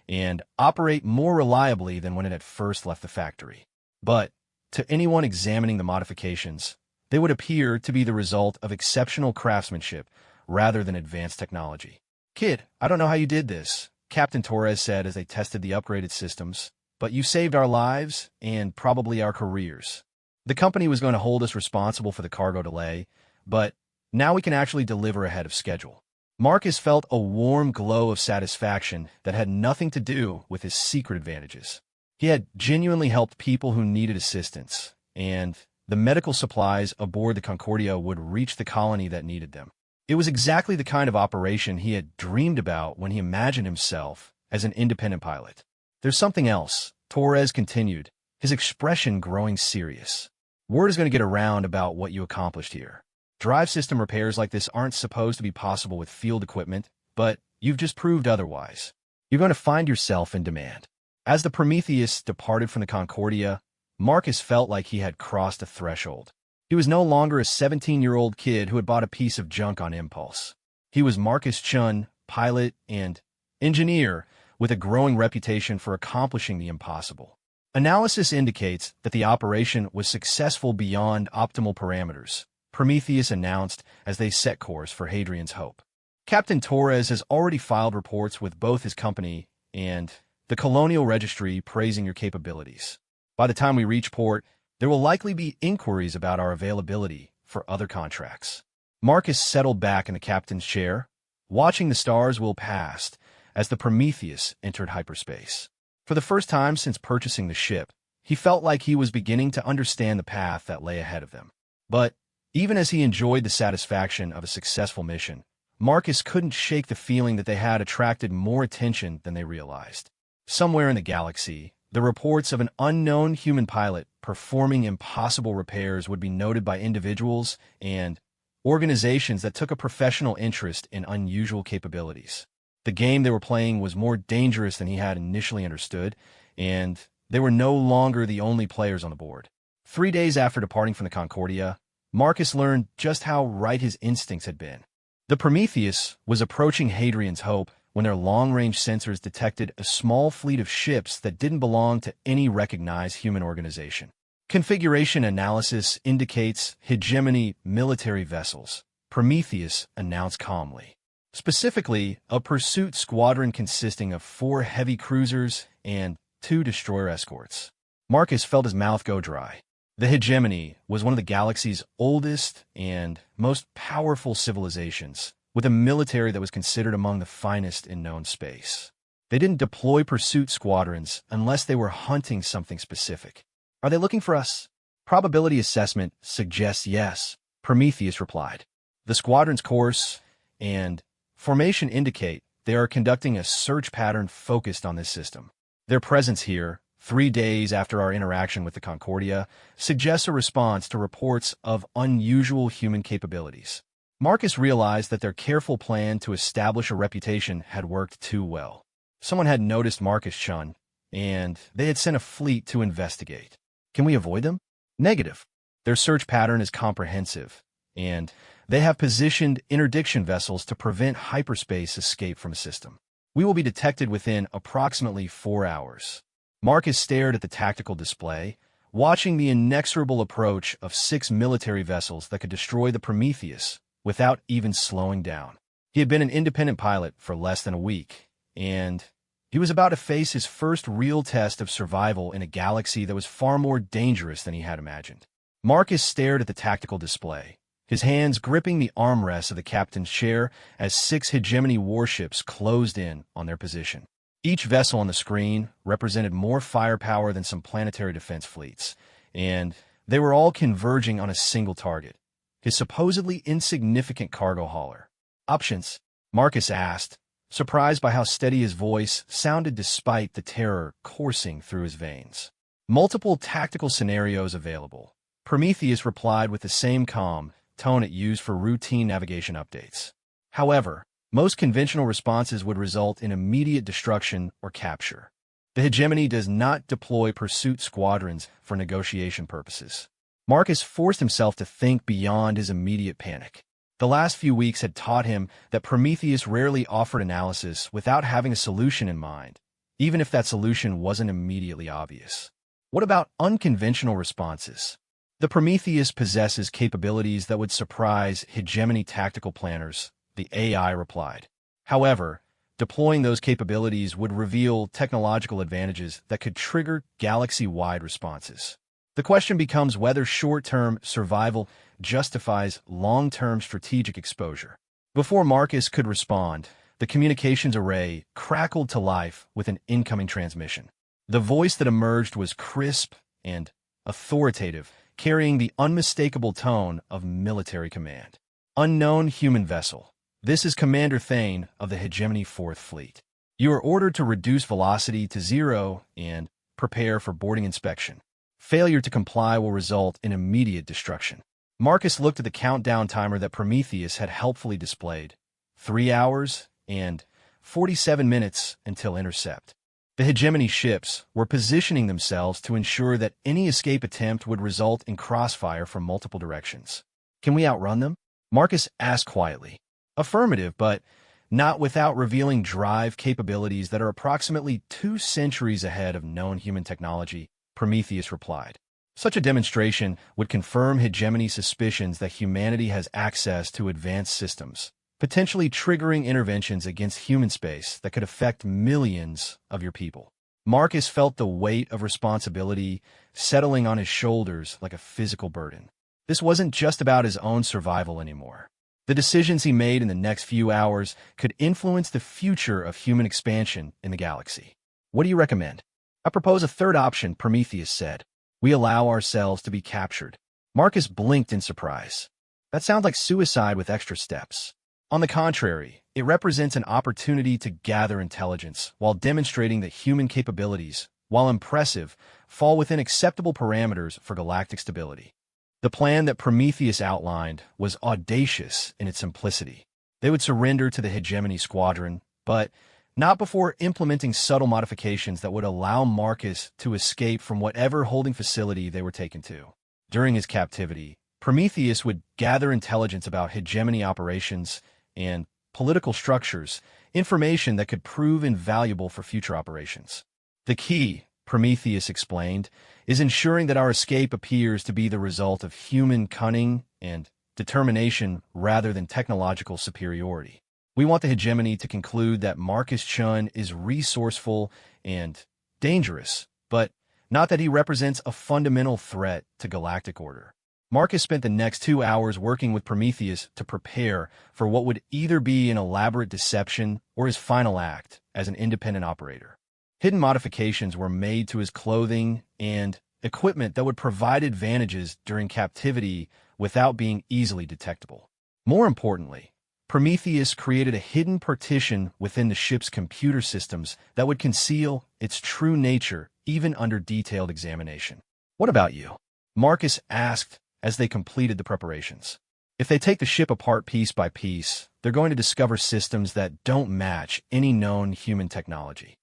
A: and operate more reliably than when it had first left the factory. But, to anyone examining the modifications, they would appear to be the result of exceptional craftsmanship rather than advanced technology. "Kid, I don't know how you did this," Captain Torres said as they tested the upgraded systems, "but you saved our lives and probably our careers. The company was going to hold us responsible for the cargo delay, but now we can actually deliver ahead of schedule." Marcus felt a warm glow of satisfaction that had nothing to do with his secret advantages. He had genuinely helped people who needed assistance, and the medical supplies aboard the Concordia would reach the colony that needed them. It was exactly the kind of operation he had dreamed about when he imagined himself as an independent pilot. "There's something else," Torres continued, his expression growing serious. "Word is going to get around about what you accomplished here. Drive system repairs like this aren't supposed to be possible with field equipment, but you've just proved otherwise. You're going to find yourself in demand." As the Prometheus departed from the Concordia, Marcus felt like he had crossed a threshold. He was no longer a 17-year-old kid who had bought a piece of junk on impulse. He was Marcus Chun, pilot and engineer, with a growing reputation for accomplishing the impossible. Analysis indicates that the operation was successful beyond optimal parameters, Prometheus announced as they set course for Hadrian's Hope. "Captain Torres has already filed reports with both his company and the Colonial Registry praising your capabilities. By the time we reach port, there will likely be inquiries about our availability for other contracts." Marcus settled back in the captain's chair, watching the stars wheel past as the Prometheus entered hyperspace. For the first time since purchasing the ship, he felt like he was beginning to understand the path that lay ahead of them. But even as he enjoyed the satisfaction of a successful mission, Marcus couldn't shake the feeling that they had attracted more attention than they realized. Somewhere in the galaxy, the reports of an unknown human pilot performing impossible repairs would be noted by individuals and organizations that took a professional interest in unusual capabilities. The game they were playing was more dangerous than he had initially understood, and they were no longer the only players on the board. 3 days after departing from the Concordia, Marcus learned just how right his instincts had been. The Prometheus was approaching Hadrian's Hope when their long-range sensors detected a small fleet of ships that didn't belong to any recognized human organization. Configuration analysis indicates hegemony military vessels, Prometheus announced calmly. Specifically, a pursuit squadron consisting of 4 heavy cruisers and 2 destroyer escorts. Marcus felt his mouth go dry. The hegemony was one of the galaxy's oldest and most powerful civilizations, with a military that was considered among the finest in known space. They didn't deploy pursuit squadrons unless they were hunting something specific. "Are they looking for us?" "Probability assessment suggests yes," Prometheus replied. "The squadron's course and formation indicate they are conducting a search pattern focused on this system. Their presence here, 3 days after our interaction with the Concordia, suggests a response to reports of unusual human capabilities." Marcus realized that their careful plan to establish a reputation had worked too well. Someone had noticed Marcus Chun, and they had sent a fleet to investigate. "Can we avoid them?" "Negative. Their search pattern is comprehensive, and they have positioned interdiction vessels to prevent hyperspace escape from the system. We will be detected within approximately 4 hours." Marcus stared at the tactical display, watching the inexorable approach of 6 military vessels that could destroy the Prometheus without even slowing down. He had been an independent pilot for less than a week, and he was about to face his first real test of survival in a galaxy that was far more dangerous than he had imagined. Marcus stared at the tactical display, his hands gripping the armrests of the captain's chair as 6 hegemony warships closed in on their position. Each vessel on the screen represented more firepower than some planetary defense fleets, and they were all converging on a single target, his supposedly insignificant cargo hauler. Options? Marcus asked, surprised by how steady his voice sounded despite the terror coursing through his veins. Multiple tactical scenarios available. Prometheus replied with the same calm tone it used for routine navigation updates. However, most conventional responses would result in immediate destruction or capture. The hegemony does not deploy pursuit squadrons for negotiation purposes. Marcus forced himself to think beyond his immediate panic. The last few weeks had taught him that Prometheus rarely offered analysis without having a solution in mind, even if that solution wasn't immediately obvious. What about unconventional responses? The Prometheus possesses capabilities that would surprise hegemony tactical planners, the AI replied. However, deploying those capabilities would reveal technological advantages that could trigger galaxy-wide responses. The question becomes whether short-term survival justifies long-term strategic exposure. Before Marcus could respond, the communications array crackled to life with an incoming transmission. The voice that emerged was crisp and authoritative, carrying the unmistakable tone of military command. Unknown human vessel. This is Commander Thane of the Hegemony 4th Fleet. You are ordered to reduce velocity to 0 and prepare for boarding inspection. Failure to comply will result in immediate destruction. Marcus looked at the countdown timer that Prometheus had helpfully displayed. 3 hours and 47 minutes until intercept. The Hegemony ships were positioning themselves to ensure that any escape attempt would result in crossfire from multiple directions. Can we outrun them? Marcus asked quietly. Affirmative, but not without revealing drive capabilities that are approximately 2 centuries ahead of known human technology, Prometheus replied. Such a demonstration would confirm hegemony's suspicions that humanity has access to advanced systems, potentially triggering interventions against human space that could affect millions of your people. Marcus felt the weight of responsibility settling on his shoulders like a physical burden. This wasn't just about his own survival anymore. The decisions he made in the next few hours could influence the future of human expansion in the galaxy. What do you recommend? I propose a third option, Prometheus said. We allow ourselves to be captured. Marcus blinked in surprise. That sounds like suicide with extra steps. On the contrary, it represents an opportunity to gather intelligence while demonstrating that human capabilities, while impressive, fall within acceptable parameters for galactic stability. The plan that Prometheus outlined was audacious in its simplicity. They would surrender to the Hegemony Squadron, but not before implementing subtle modifications that would allow Marcus to escape from whatever holding facility they were taken to. During his captivity, Prometheus would gather intelligence about hegemony operations and political structures, information that could prove invaluable for future operations. The key, Prometheus explained, is ensuring that our escape appears to be the result of human cunning and determination rather than technological superiority. We want the hegemony to conclude that Marcus Chun is resourceful and dangerous, but not that he represents a fundamental threat to galactic order. Marcus spent the next 2 hours working with Prometheus to prepare for what would either be an elaborate deception or his final act as an independent operator. Hidden modifications were made to his clothing and equipment that would provide advantages during captivity without being easily detectable. More importantly, Prometheus created a hidden partition within the ship's computer systems that would conceal its true nature even under detailed examination. What about you? Marcus asked as they completed the preparations. If they take the ship apart piece by piece, they're going to discover systems that don't match any known human technology.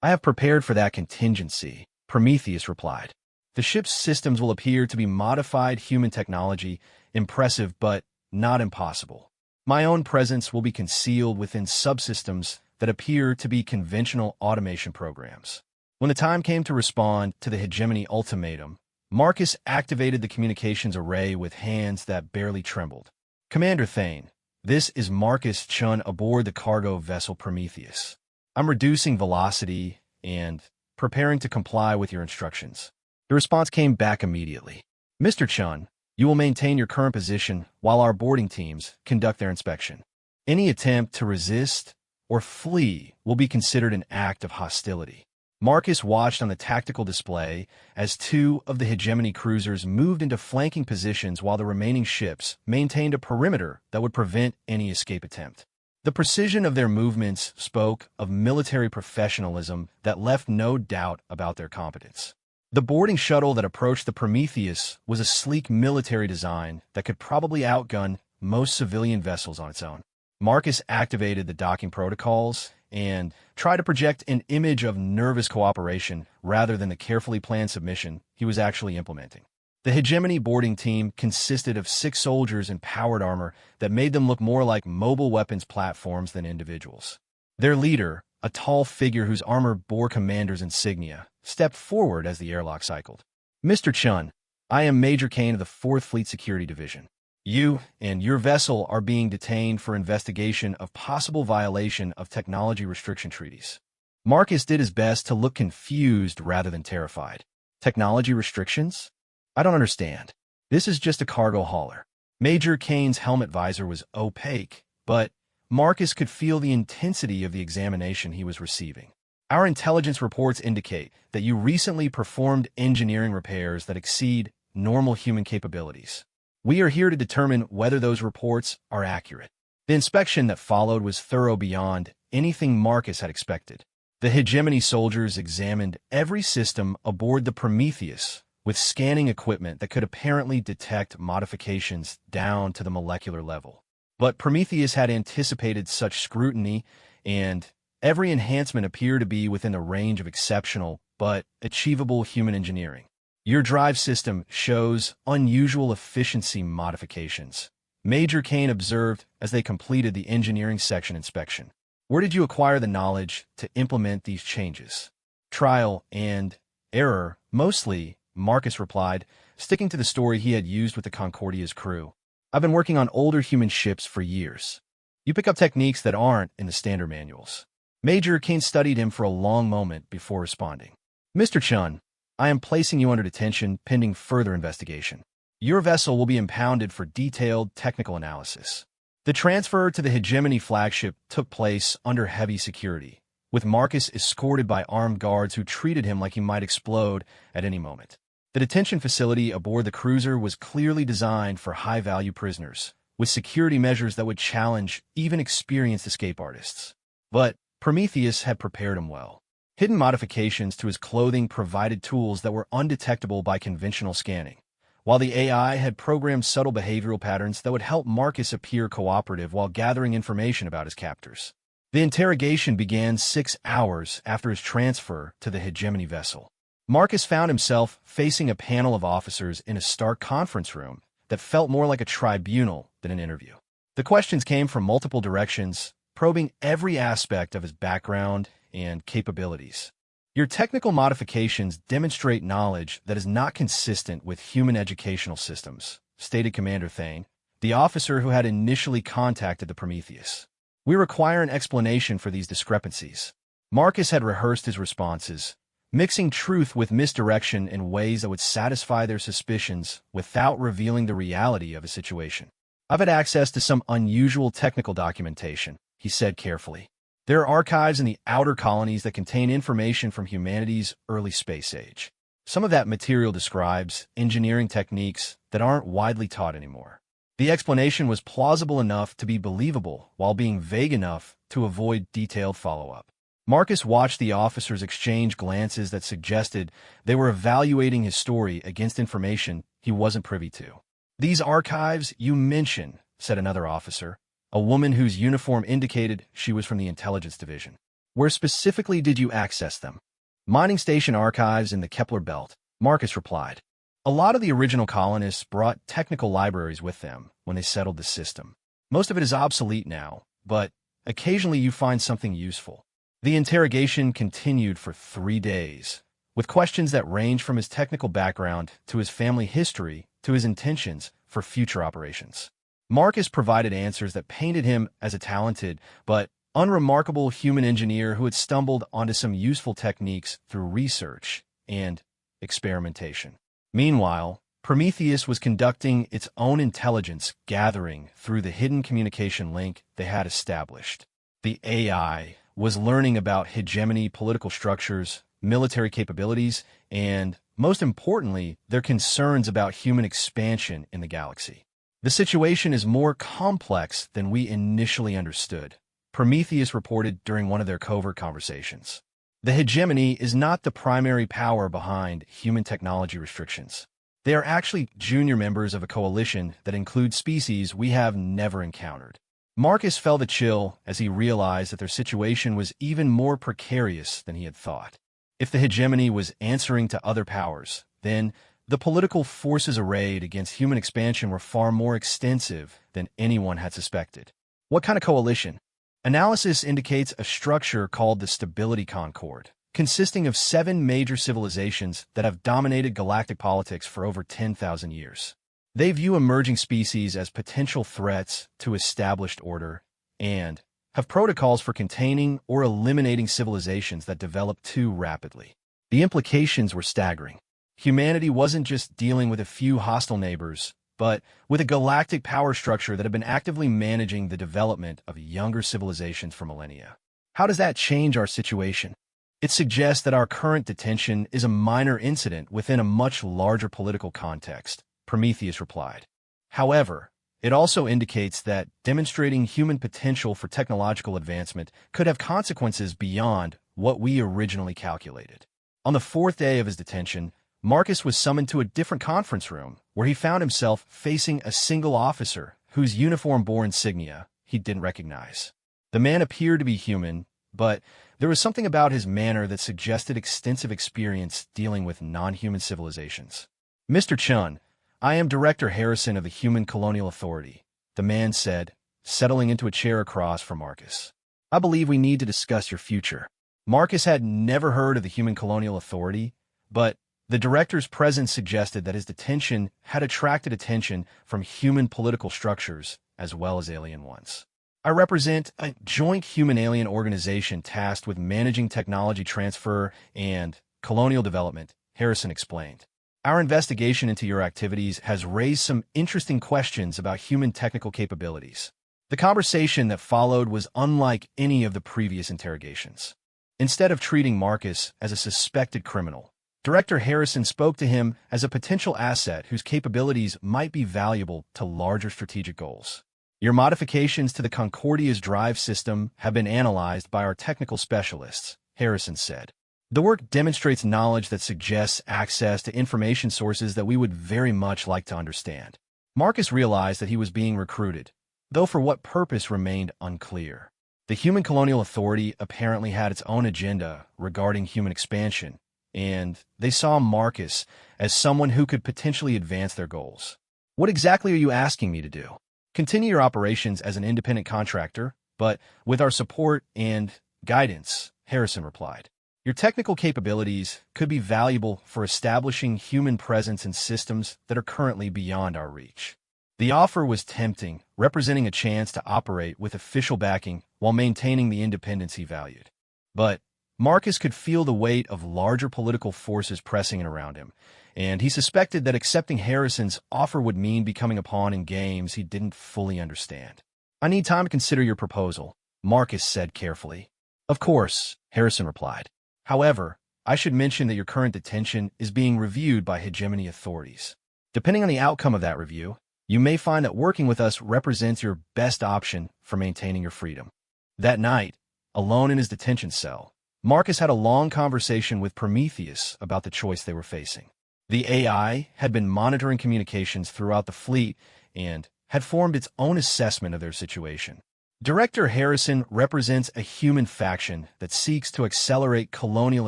A: I have prepared for that contingency, Prometheus replied. The ship's systems will appear to be modified human technology, impressive but not impossible. My own presence will be concealed within subsystems that appear to be conventional automation programs. When the time came to respond to the Hegemony ultimatum, Marcus activated the communications array with hands that barely trembled. Commander Thane, this is Marcus Chun aboard the cargo vessel Prometheus. I'm reducing velocity and preparing to comply with your instructions. The response came back immediately. Mr. Chun, you will maintain your current position while our boarding teams conduct their inspection. Any attempt to resist or flee will be considered an act of hostility. Marcus watched on the tactical display as two of the hegemony cruisers moved into flanking positions while the remaining ships maintained a perimeter that would prevent any escape attempt. The precision of their movements spoke of military professionalism that left no doubt about their competence. The boarding shuttle that approached the Prometheus was a sleek military design that could probably outgun most civilian vessels on its own. Marcus activated the docking protocols and tried to project an image of nervous cooperation rather than the carefully planned submission he was actually implementing. The hegemony boarding team consisted of 6 soldiers in powered armor that made them look more like mobile weapons platforms than individuals. Their leader, a tall figure whose armor bore commander's insignia, stepped forward as the airlock cycled. "Mr. Chun, I am Major Kane of the 4th Fleet Security Division. You and your vessel are being detained for investigation of possible violation of technology restriction treaties." Marcus did his best to look confused rather than terrified. "Technology restrictions? I don't understand. This is just a cargo hauler." Major Kane's helmet visor was opaque, but Marcus could feel the intensity of the examination he was receiving. "Our intelligence reports indicate that you recently performed engineering repairs that exceed normal human capabilities. We are here to determine whether those reports are accurate." The inspection that followed was thorough beyond anything Marcus had expected. The hegemony soldiers examined every system aboard the Prometheus with scanning equipment that could apparently detect modifications down to the molecular level. But Prometheus had anticipated such scrutiny, and every enhancement appeared to be within the range of exceptional but achievable human engineering. "Your drive system shows unusual efficiency modifications," Major Kane observed as they completed the engineering section inspection. "Where did you acquire the knowledge to implement these changes?" "Trial and error, mostly," Marcus replied, sticking to the story he had used with the Concordia's crew. "I've been working on older human ships for years. You pick up techniques that aren't in the standard manuals." Major Kane studied him for a long moment before responding. "Mr. Chun, I am placing you under detention pending further investigation. Your vessel will be impounded for detailed technical analysis." The transfer to the hegemony flagship took place under heavy security, with Marcus escorted by armed guards who treated him like he might explode at any moment. The detention facility aboard the cruiser was clearly designed for high-value prisoners, with security measures that would challenge even experienced escape artists. But Prometheus had prepared him well. Hidden modifications to his clothing provided tools that were undetectable by conventional scanning, while the AI had programmed subtle behavioral patterns that would help Marcus appear cooperative while gathering information about his captors. The interrogation began 6 hours after his transfer to the hegemony vessel. Marcus found himself facing a panel of officers in a stark conference room that felt more like a tribunal than an interview. The questions came from multiple directions, probing every aspect of his background and capabilities. "Your technical modifications demonstrate knowledge that is not consistent with human educational systems," stated Commander Thane, the officer who had initially contacted the Prometheus. "We require an explanation for these discrepancies." Marcus had rehearsed his responses, mixing truth with misdirection in ways that would satisfy their suspicions without revealing the reality of a situation. "I've had access to some unusual technical documentation," he said carefully. "There are archives in the outer colonies that contain information from humanity's early space age. Some of that material describes engineering techniques that aren't widely taught anymore." The explanation was plausible enough to be believable while being vague enough to avoid detailed follow-up. Marcus watched the officers exchange glances that suggested they were evaluating his story against information he wasn't privy to. "These archives you mention," said another officer, a woman whose uniform indicated she was from the intelligence division. "Where specifically did you access them?" "Mining station archives in the Kepler belt," Marcus replied. "A lot of the original colonists brought technical libraries with them when they settled the system. Most of it is obsolete now, but occasionally you find something useful." The interrogation continued for 3 days, with questions that ranged from his technical background to his family history to his intentions for future operations. Marcus provided answers that painted him as a talented but unremarkable human engineer who had stumbled onto some useful techniques through research and experimentation. Meanwhile, Prometheus was conducting its own intelligence gathering through the hidden communication link they had established. The AI was learning about hegemony political structures, military capabilities, and, most importantly, their concerns about human expansion in the galaxy. The situation is more complex than we initially understood, Prometheus reported during one of their covert conversations. The hegemony is not the primary power behind human technology restrictions. They are actually junior members of a coalition that includes species we have never encountered. Marcus felt a chill as he realized that their situation was even more precarious than he had thought. If the hegemony was answering to other powers, then the political forces arrayed against human expansion were far more extensive than anyone had suspected. What kind of coalition? Analysis indicates a structure called the Stability Concord, consisting of 7 major civilizations that have dominated galactic politics for over 10,000 years. They view emerging species as potential threats to established order and have protocols for containing or eliminating civilizations that develop too rapidly. The implications were staggering. Humanity wasn't just dealing with a few hostile neighbors, but with a galactic power structure that had been actively managing the development of younger civilizations for millennia. How does that change our situation? It suggests that our current detention is a minor incident within a much larger political context, Prometheus replied. However, it also indicates that demonstrating human potential for technological advancement could have consequences beyond what we originally calculated. On the 4th day of his detention, Marcus was summoned to a different conference room, where he found himself facing a single officer whose uniform bore insignia he didn't recognize. The man appeared to be human, but there was something about his manner that suggested extensive experience dealing with non-human civilizations. "Mr. Chun, I am Director Harrison of the Human Colonial Authority," the man said, settling into a chair across from Marcus. "I believe we need to discuss your future." Marcus had never heard of the Human Colonial Authority, but the director's presence suggested that his detention had attracted attention from human political structures as well as alien ones. "I represent a joint human-alien organization tasked with managing technology transfer and colonial development," Harrison explained. "Our investigation into your activities has raised some interesting questions about human technical capabilities." The conversation that followed was unlike any of the previous interrogations. Instead of treating Marcus as a suspected criminal, Director Harrison spoke to him as a potential asset whose capabilities might be valuable to larger strategic goals. "Your modifications to the Concordia's drive system have been analyzed by our technical specialists," Harrison said. "The work demonstrates knowledge that suggests access to information sources that we would very much like to understand." Marcus realized that he was being recruited, though for what purpose remained unclear. The Human Colonial Authority apparently had its own agenda regarding human expansion, and they saw Marcus as someone who could potentially advance their goals. "What exactly are you asking me to do?" "Continue your operations as an independent contractor, but with our support and guidance," Harrison replied. "Your technical capabilities could be valuable for establishing human presence in systems that are currently beyond our reach." The offer was tempting, representing a chance to operate with official backing while maintaining the independence he valued. But Marcus could feel the weight of larger political forces pressing in around him, and he suspected that accepting Harrison's offer would mean becoming a pawn in games he didn't fully understand. "I need time to consider your proposal," Marcus said carefully. "Of course," Harrison replied. "However, I should mention that your current detention is being reviewed by hegemony authorities. Depending on the outcome of that review, you may find that working with us represents your best option for maintaining your freedom." That night, alone in his detention cell, Marcus had a long conversation with Prometheus about the choice they were facing. The AI had been monitoring communications throughout the fleet and had formed its own assessment of their situation. Director Harrison represents a human faction that seeks to accelerate colonial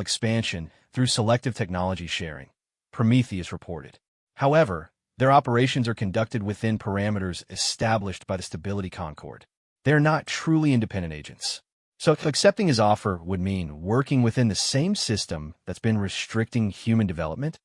A: expansion through selective technology sharing, Prometheus reported. However, their operations are conducted within parameters established by the Stability Concord. They are not truly independent agents. So accepting his offer would mean working within the same system that's been restricting human development?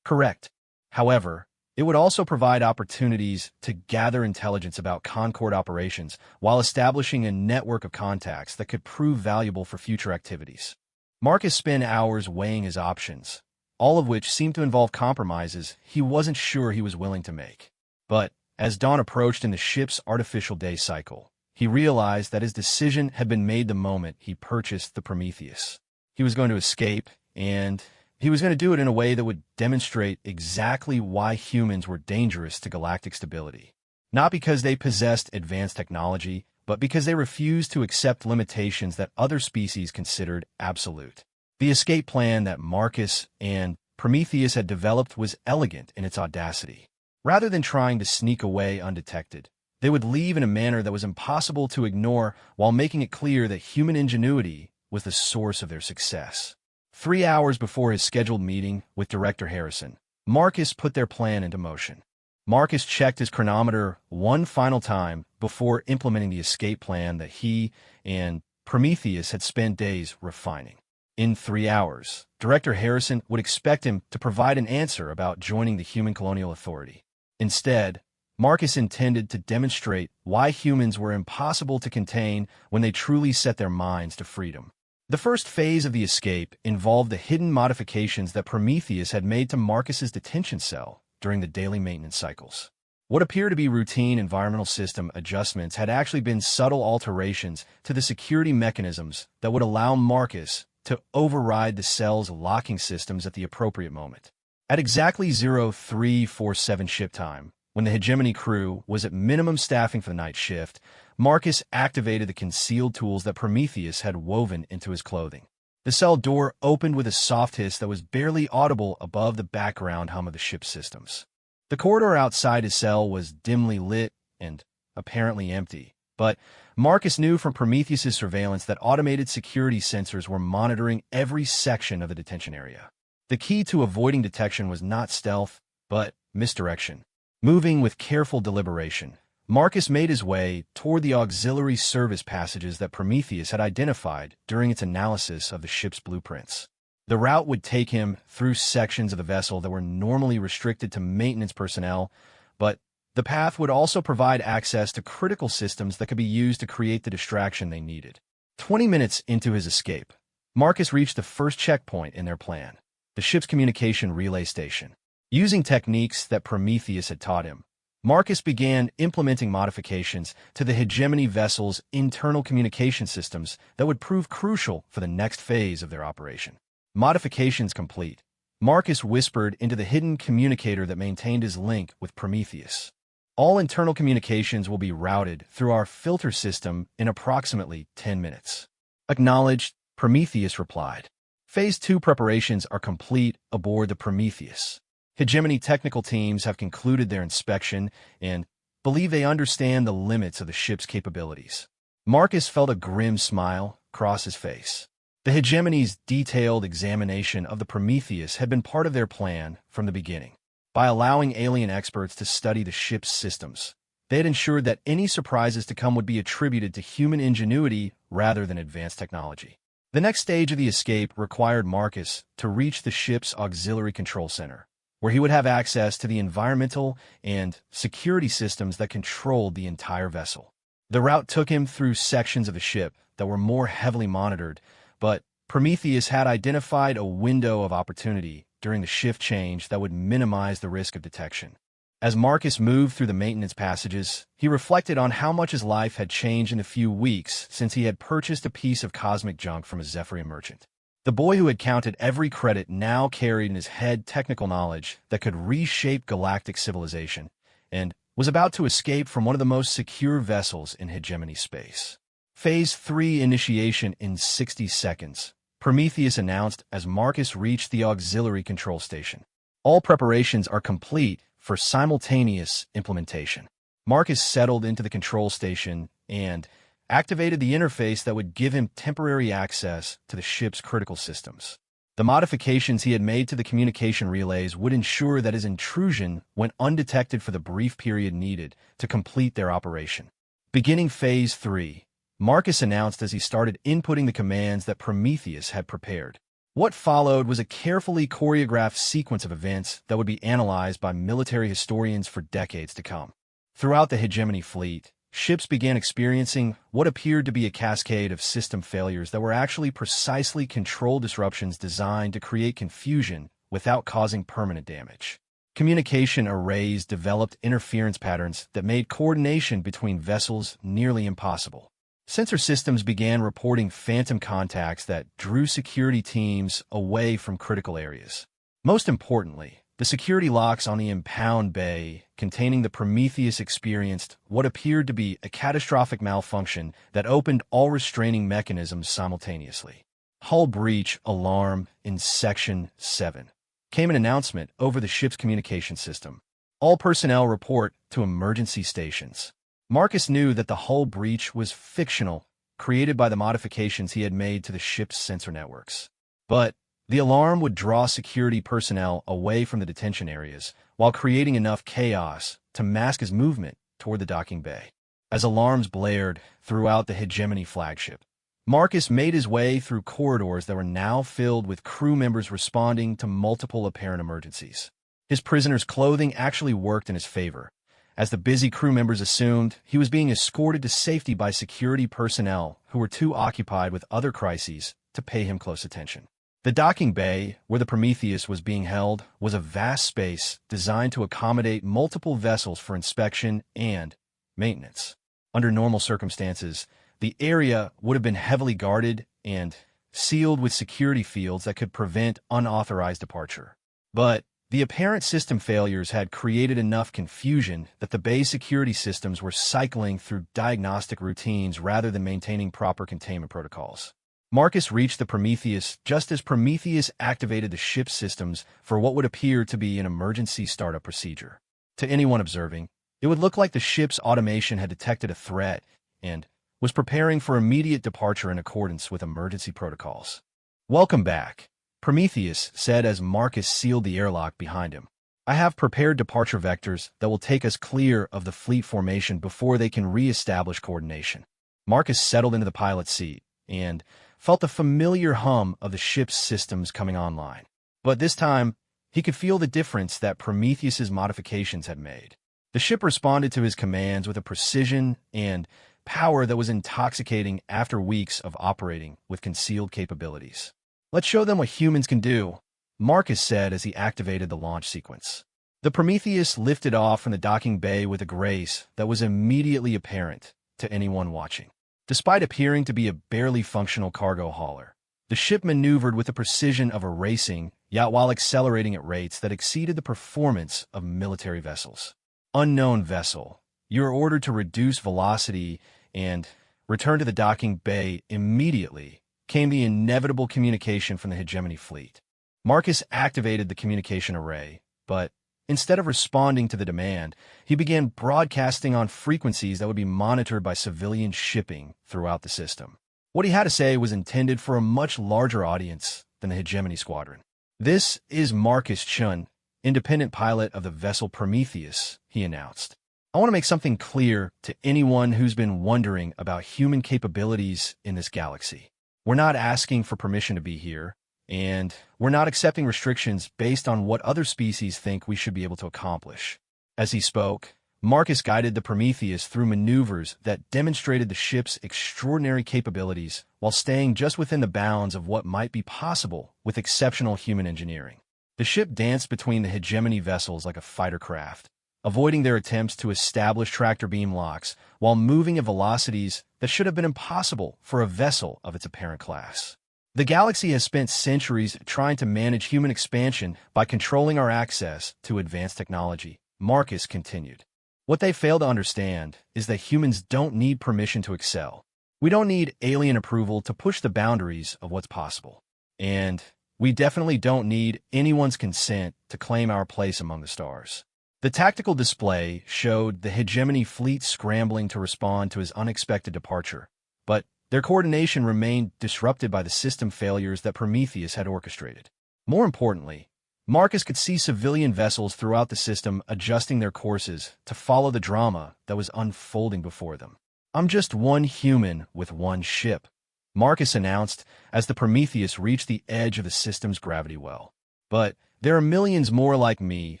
A: Correct. However, it would also provide opportunities to gather intelligence about Concord operations while establishing a network of contacts that could prove valuable for future activities. Marcus spent hours weighing his options, all of which seemed to involve compromises he wasn't sure he was willing to make. But as dawn approached in the ship's artificial day cycle, he realized that his decision had been made the moment he purchased the Prometheus. He was going to escape and he was going to do it in a way that would demonstrate exactly why humans were dangerous to galactic stability. Not because they possessed advanced technology, but because they refused to accept limitations that other species considered absolute. The escape plan that Marcus and Prometheus had developed was elegant in its audacity. Rather than trying to sneak away undetected, they would leave in a manner that was impossible to ignore while making it clear that human ingenuity was the source of their success. 3 hours before his scheduled meeting with Director Harrison, Marcus put their plan into motion. Marcus checked his chronometer one final time before implementing the escape plan that he and Prometheus had spent days refining. In 3 hours, Director Harrison would expect him to provide an answer about joining the Human Colonial Authority. Instead, Marcus intended to demonstrate why humans were impossible to contain when they truly set their minds to freedom. The first phase of the escape involved the hidden modifications that Prometheus had made to Marcus's detention cell during the daily maintenance cycles. What appeared to be routine environmental system adjustments had actually been subtle alterations to the security mechanisms that would allow Marcus to override the cell's locking systems at the appropriate moment. At exactly 0347 ship time, when the Hegemony crew was at minimum staffing for the night shift, Marcus activated the concealed tools that Prometheus had woven into his clothing. The cell door opened with a soft hiss that was barely audible above the background hum of the ship's systems. The corridor outside his cell was dimly lit and apparently empty, but Marcus knew from Prometheus's surveillance that automated security sensors were monitoring every section of the detention area. The key to avoiding detection was not stealth, but misdirection. Moving with careful deliberation, Marcus made his way toward the auxiliary service passages that Prometheus had identified during its analysis of the ship's blueprints. The route would take him through sections of the vessel that were normally restricted to maintenance personnel, but the path would also provide access to critical systems that could be used to create the distraction they needed. 20 minutes into his escape, Marcus reached the first checkpoint in their plan, the ship's communication relay station. Using techniques that Prometheus had taught him, Marcus began implementing modifications to the Hegemony vessel's internal communication systems that would prove crucial for the next phase of their operation. Modifications complete, Marcus whispered into the hidden communicator that maintained his link with Prometheus. All internal communications will be routed through our filter system in approximately 10 minutes. Acknowledged, Prometheus replied. Phase 2 preparations are complete aboard the Prometheus. Hegemony technical teams have concluded their inspection and believe they understand the limits of the ship's capabilities. Marcus felt a grim smile cross his face. The Hegemony's detailed examination of the Prometheus had been part of their plan from the beginning. By allowing alien experts to study the ship's systems, they had ensured that any surprises to come would be attributed to human ingenuity rather than advanced technology. The next stage of the escape required Marcus to reach the ship's auxiliary control center, where he would have access to the environmental and security systems that controlled the entire vessel. The route took him through sections of the ship that were more heavily monitored, but Prometheus had identified a window of opportunity during the shift change that would minimize the risk of detection. As Marcus moved through the maintenance passages, he reflected on how much his life had changed in a few weeks since he had purchased a piece of cosmic junk from a Zephyrian merchant. The boy who had counted every credit now carried in his head technical knowledge that could reshape galactic civilization, and was about to escape from one of the most secure vessels in Hegemony space. Phase 3 initiation in 60 seconds, Prometheus announced as Marcus reached the auxiliary control station. All preparations are complete for simultaneous implementation. Marcus settled into the control station and activated the interface that would give him temporary access to the ship's critical systems. The modifications he had made to the communication relays would ensure that his intrusion went undetected for the brief period needed to complete their operation. Beginning Phase 3, Marcus announced as he started inputting the commands that Prometheus had prepared. What followed was a carefully choreographed sequence of events that would be analyzed by military historians for decades to come. Throughout the Hegemony fleet, ships began experiencing what appeared to be a cascade of system failures that were actually precisely control disruptions designed to create confusion without causing permanent damage. Communication arrays developed interference patterns that made coordination between vessels nearly impossible. Sensor systems began reporting phantom contacts that drew security teams away from critical areas. Most importantly, the security locks on the impound bay containing the Prometheus experienced what appeared to be a catastrophic malfunction that opened all restraining mechanisms simultaneously. Hull breach alarm in Section 7. Came an announcement over the ship's communication system. All personnel report to emergency stations. Marcus knew that the hull breach was fictional, created by the modifications he had made to the ship's sensor networks. But the alarm would draw security personnel away from the detention areas while creating enough chaos to mask his movement toward the docking bay. As alarms blared throughout the Hegemony flagship, Marcus made his way through corridors that were now filled with crew members responding to multiple apparent emergencies. His prisoner's clothing actually worked in his favor, as the busy crew members assumed he was being escorted to safety by security personnel who were too occupied with other crises to pay him close attention. The docking bay, where the Prometheus was being held, was a vast space designed to accommodate multiple vessels for inspection and maintenance. Under normal circumstances, the area would have been heavily guarded and sealed with security fields that could prevent unauthorized departure. But the apparent system failures had created enough confusion that the bay's security systems were cycling through diagnostic routines rather than maintaining proper containment protocols. Marcus reached the Prometheus just as Prometheus activated the ship's systems for what would appear to be an emergency startup procedure. To anyone observing, it would look like the ship's automation had detected a threat and was preparing for immediate departure in accordance with emergency protocols. "Welcome back," Prometheus said as Marcus sealed the airlock behind him. "I have prepared departure vectors that will take us clear of the fleet formation before they can re-establish coordination." Marcus settled into the pilot's seat and felt the familiar hum of the ship's systems coming online. But this time, he could feel the difference that Prometheus's modifications had made. The ship responded to his commands with a precision and power that was intoxicating after weeks of operating with concealed capabilities. "Let's show them what humans can do," Marcus said as he activated the launch sequence. The Prometheus lifted off from the docking bay with a grace that was immediately apparent to anyone watching. Despite appearing to be a barely functional cargo hauler, the ship maneuvered with the precision of a racing yacht while accelerating at rates that exceeded the performance of military vessels. "Unknown vessel, you are ordered to reduce velocity and return to the docking bay immediately," came the inevitable communication from the Hegemony fleet. Marcus activated the communication array, but instead of responding to the demand, he began broadcasting on frequencies that would be monitored by civilian shipping throughout the system. What he had to say was intended for a much larger audience than the Hegemony squadron. "This is Marcus Chun, independent pilot of the vessel Prometheus," he announced. "I want to make something clear to anyone who's been wondering about human capabilities in this galaxy. We're not asking for permission to be here, and we're not accepting restrictions based on what other species think we should be able to accomplish." As he spoke, Marcus guided the Prometheus through maneuvers that demonstrated the ship's extraordinary capabilities while staying just within the bounds of what might be possible with exceptional human engineering. The ship danced between the Hegemony vessels like a fighter craft, avoiding their attempts to establish tractor beam locks while moving at velocities that should have been impossible for a vessel of its apparent class. "The galaxy has spent centuries trying to manage human expansion by controlling our access to advanced technology," Marcus continued. "What they fail to understand is that humans don't need permission to excel. We don't need alien approval to push the boundaries of what's possible. And we definitely don't need anyone's consent to claim our place among the stars." The tactical display showed the Hegemony fleet scrambling to respond to his unexpected departure, but their coordination remained disrupted by the system failures that Prometheus had orchestrated. More importantly, Marcus could see civilian vessels throughout the system adjusting their courses to follow the drama that was unfolding before them. "I'm just one human with one ship," Marcus announced as the Prometheus reached the edge of the system's gravity well. "But there are millions more like me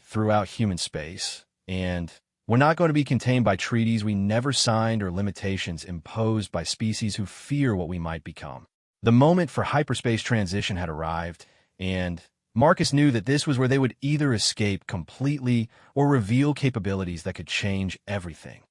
A: throughout human space, and we're not going to be contained by treaties we never signed or limitations imposed by species who fear what we might become." The moment for hyperspace transition had arrived, and Marcus knew that this was where they would either escape completely or reveal capabilities that could change everything.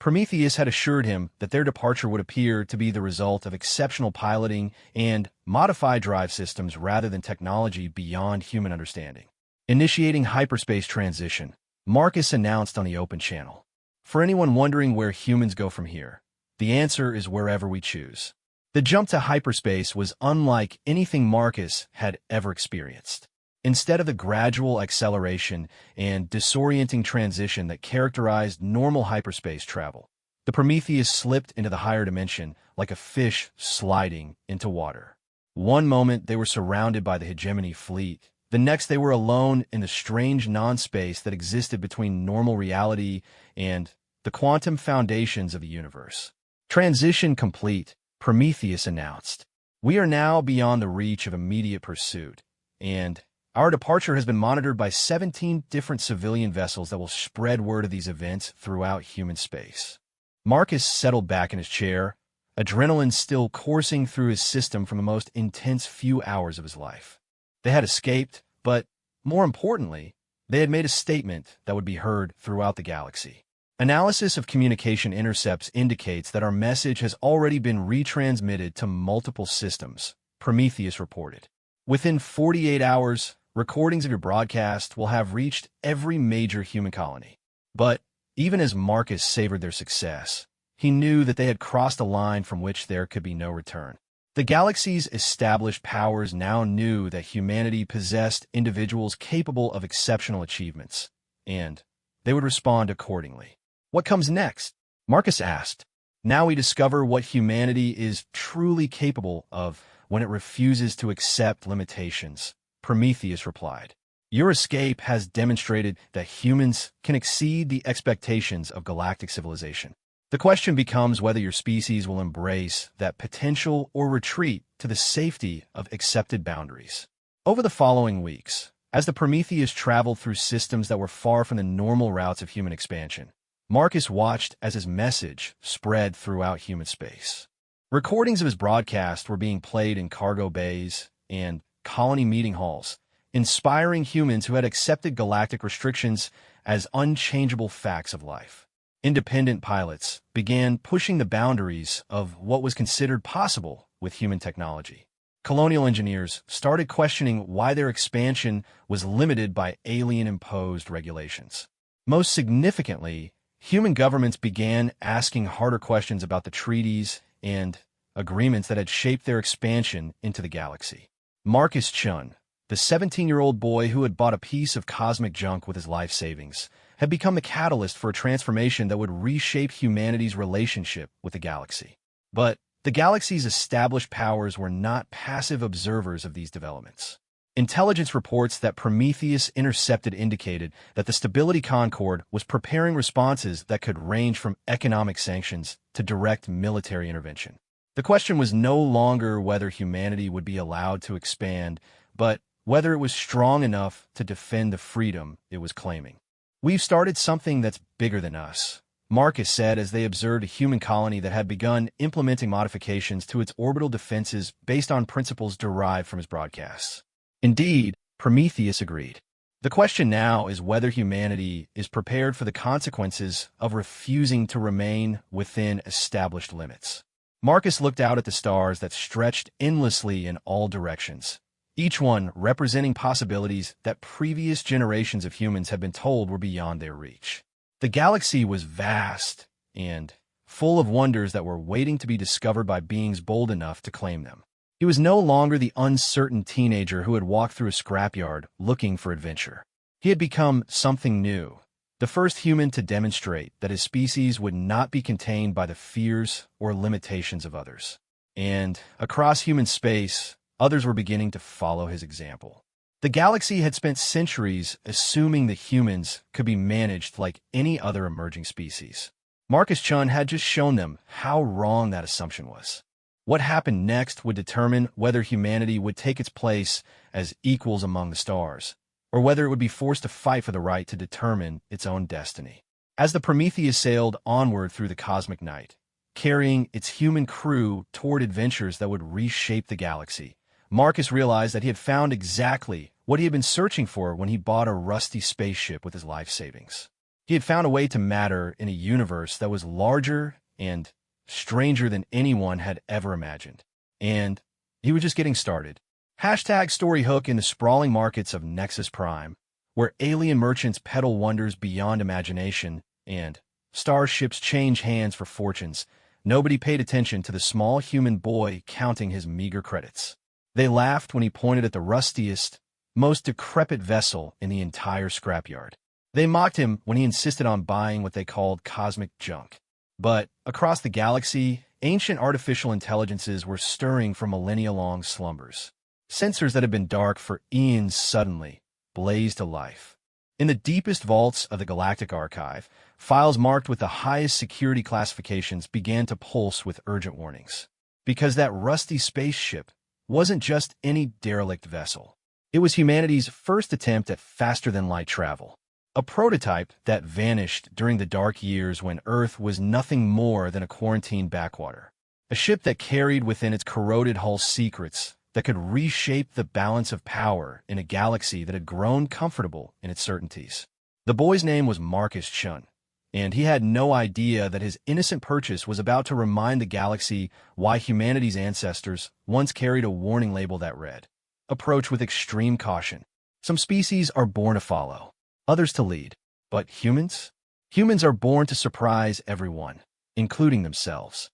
A: Prometheus had assured him that their departure would appear to be the result of exceptional piloting and modified drive systems rather than technology beyond human understanding. Initiating hyperspace transition, Marcus announced on the open channel. For anyone wondering where humans go from here, the answer is wherever we choose. The jump to hyperspace was unlike anything Marcus had ever experienced. Instead of the gradual acceleration and disorienting transition that characterized normal hyperspace travel, the Prometheus slipped into the higher dimension like a fish sliding into water. One moment they were surrounded by the hegemony fleet. The next they were alone in the strange non-space that existed between normal reality and the quantum foundations of the universe. Transition complete, Prometheus announced. We are now beyond the reach of immediate pursuit, and our departure has been monitored by 17 different civilian vessels that will spread word of these events throughout human space. Marcus settled back in his chair, adrenaline still coursing through his system from the most intense few hours of his life. They had escaped, but more importantly, they had made a statement that would be heard throughout the galaxy. Analysis of communication intercepts indicates that our message has already been retransmitted to multiple systems, Prometheus reported. Within 48 hours, recordings of your broadcast will have reached every major human colony. But even as Marcus savored their success, he knew that they had crossed a line from which there could be no return. The galaxy's established powers now knew that humanity possessed individuals capable of exceptional achievements, and they would respond accordingly. What comes next? Marcus asked. Now we discover what humanity is truly capable of when it refuses to accept limitations, Prometheus replied. Your escape has demonstrated that humans can exceed the expectations of galactic civilization. The question becomes whether your species will embrace that potential or retreat to the safety of accepted boundaries. Over the following weeks, as the Prometheus traveled through systems that were far from the normal routes of human expansion, Marcus watched as his message spread throughout human space. Recordings of his broadcast were being played in cargo bays and colony meeting halls, inspiring humans who had accepted galactic restrictions as unchangeable facts of life. Independent pilots began pushing the boundaries of what was considered possible with human technology. Colonial engineers started questioning why their expansion was limited by alien-imposed regulations. Most significantly, human governments began asking harder questions about the treaties and agreements that had shaped their expansion into the galaxy. Marcus Chun, the 17-year-old boy who had bought a piece of cosmic junk with his life savings, had become the catalyst for a transformation that would reshape humanity's relationship with the galaxy. But the galaxy's established powers were not passive observers of these developments. Intelligence reports that Prometheus intercepted indicated that the Stability Concord was preparing responses that could range from economic sanctions to direct military intervention. The question was no longer whether humanity would be allowed to expand, but whether it was strong enough to defend the freedom it was claiming. We've started something that's bigger than us, Marcus said as they observed a human colony that had begun implementing modifications to its orbital defenses based on principles derived from his broadcasts. Indeed, Prometheus agreed. The question now is whether humanity is prepared for the consequences of refusing to remain within established limits. Marcus looked out at the stars that stretched endlessly in all directions, each one representing possibilities that previous generations of humans had been told were beyond their reach. The galaxy was vast and full of wonders that were waiting to be discovered by beings bold enough to claim them. He was no longer the uncertain teenager who had walked through a scrapyard looking for adventure. He had become something new, the first human to demonstrate that his species would not be contained by the fears or limitations of others. And across human space, others were beginning to follow his example. The galaxy had spent centuries assuming that humans could be managed like any other emerging species. Marcus Chun had just shown them how wrong that assumption was. What happened next would determine whether humanity would take its place as equals among the stars, or whether it would be forced to fight for the right to determine its own destiny. As the Prometheus sailed onward through the cosmic night, carrying its human crew toward adventures that would reshape the galaxy, Marcus realized that he had found exactly what he had been searching for when he bought a rusty spaceship with his life savings. He had found a way to matter in a universe that was larger and stranger than anyone had ever imagined. And he was just getting started. Hashtag story hook in the sprawling markets of Nexus Prime, where alien merchants peddle wonders beyond imagination and starships change hands for fortunes. Nobody paid attention to the small human boy counting his meager credits. They laughed when he pointed at the rustiest, most decrepit vessel in the entire scrapyard. They mocked him when he insisted on buying what they called cosmic junk. But across the galaxy, ancient artificial intelligences were stirring from millennia-long slumbers. Sensors that had been dark for eons suddenly blazed to life. In the deepest vaults of the Galactic Archive, files marked with the highest security classifications began to pulse with urgent warnings. Because that rusty spaceship wasn't just any derelict vessel. It was humanity's first attempt at faster-than-light travel. A prototype that vanished during the dark years when Earth was nothing more than a quarantined backwater. A ship that carried within its corroded hull secrets that could reshape the balance of power in a galaxy that had grown comfortable in its certainties. The boy's name was Marcus Chun, and he had no idea that his innocent purchase was about to remind the galaxy why humanity's ancestors once carried a warning label that read, "Approach with extreme caution. Some species are born to follow, others to lead. But humans? Humans are born to surprise everyone, including themselves."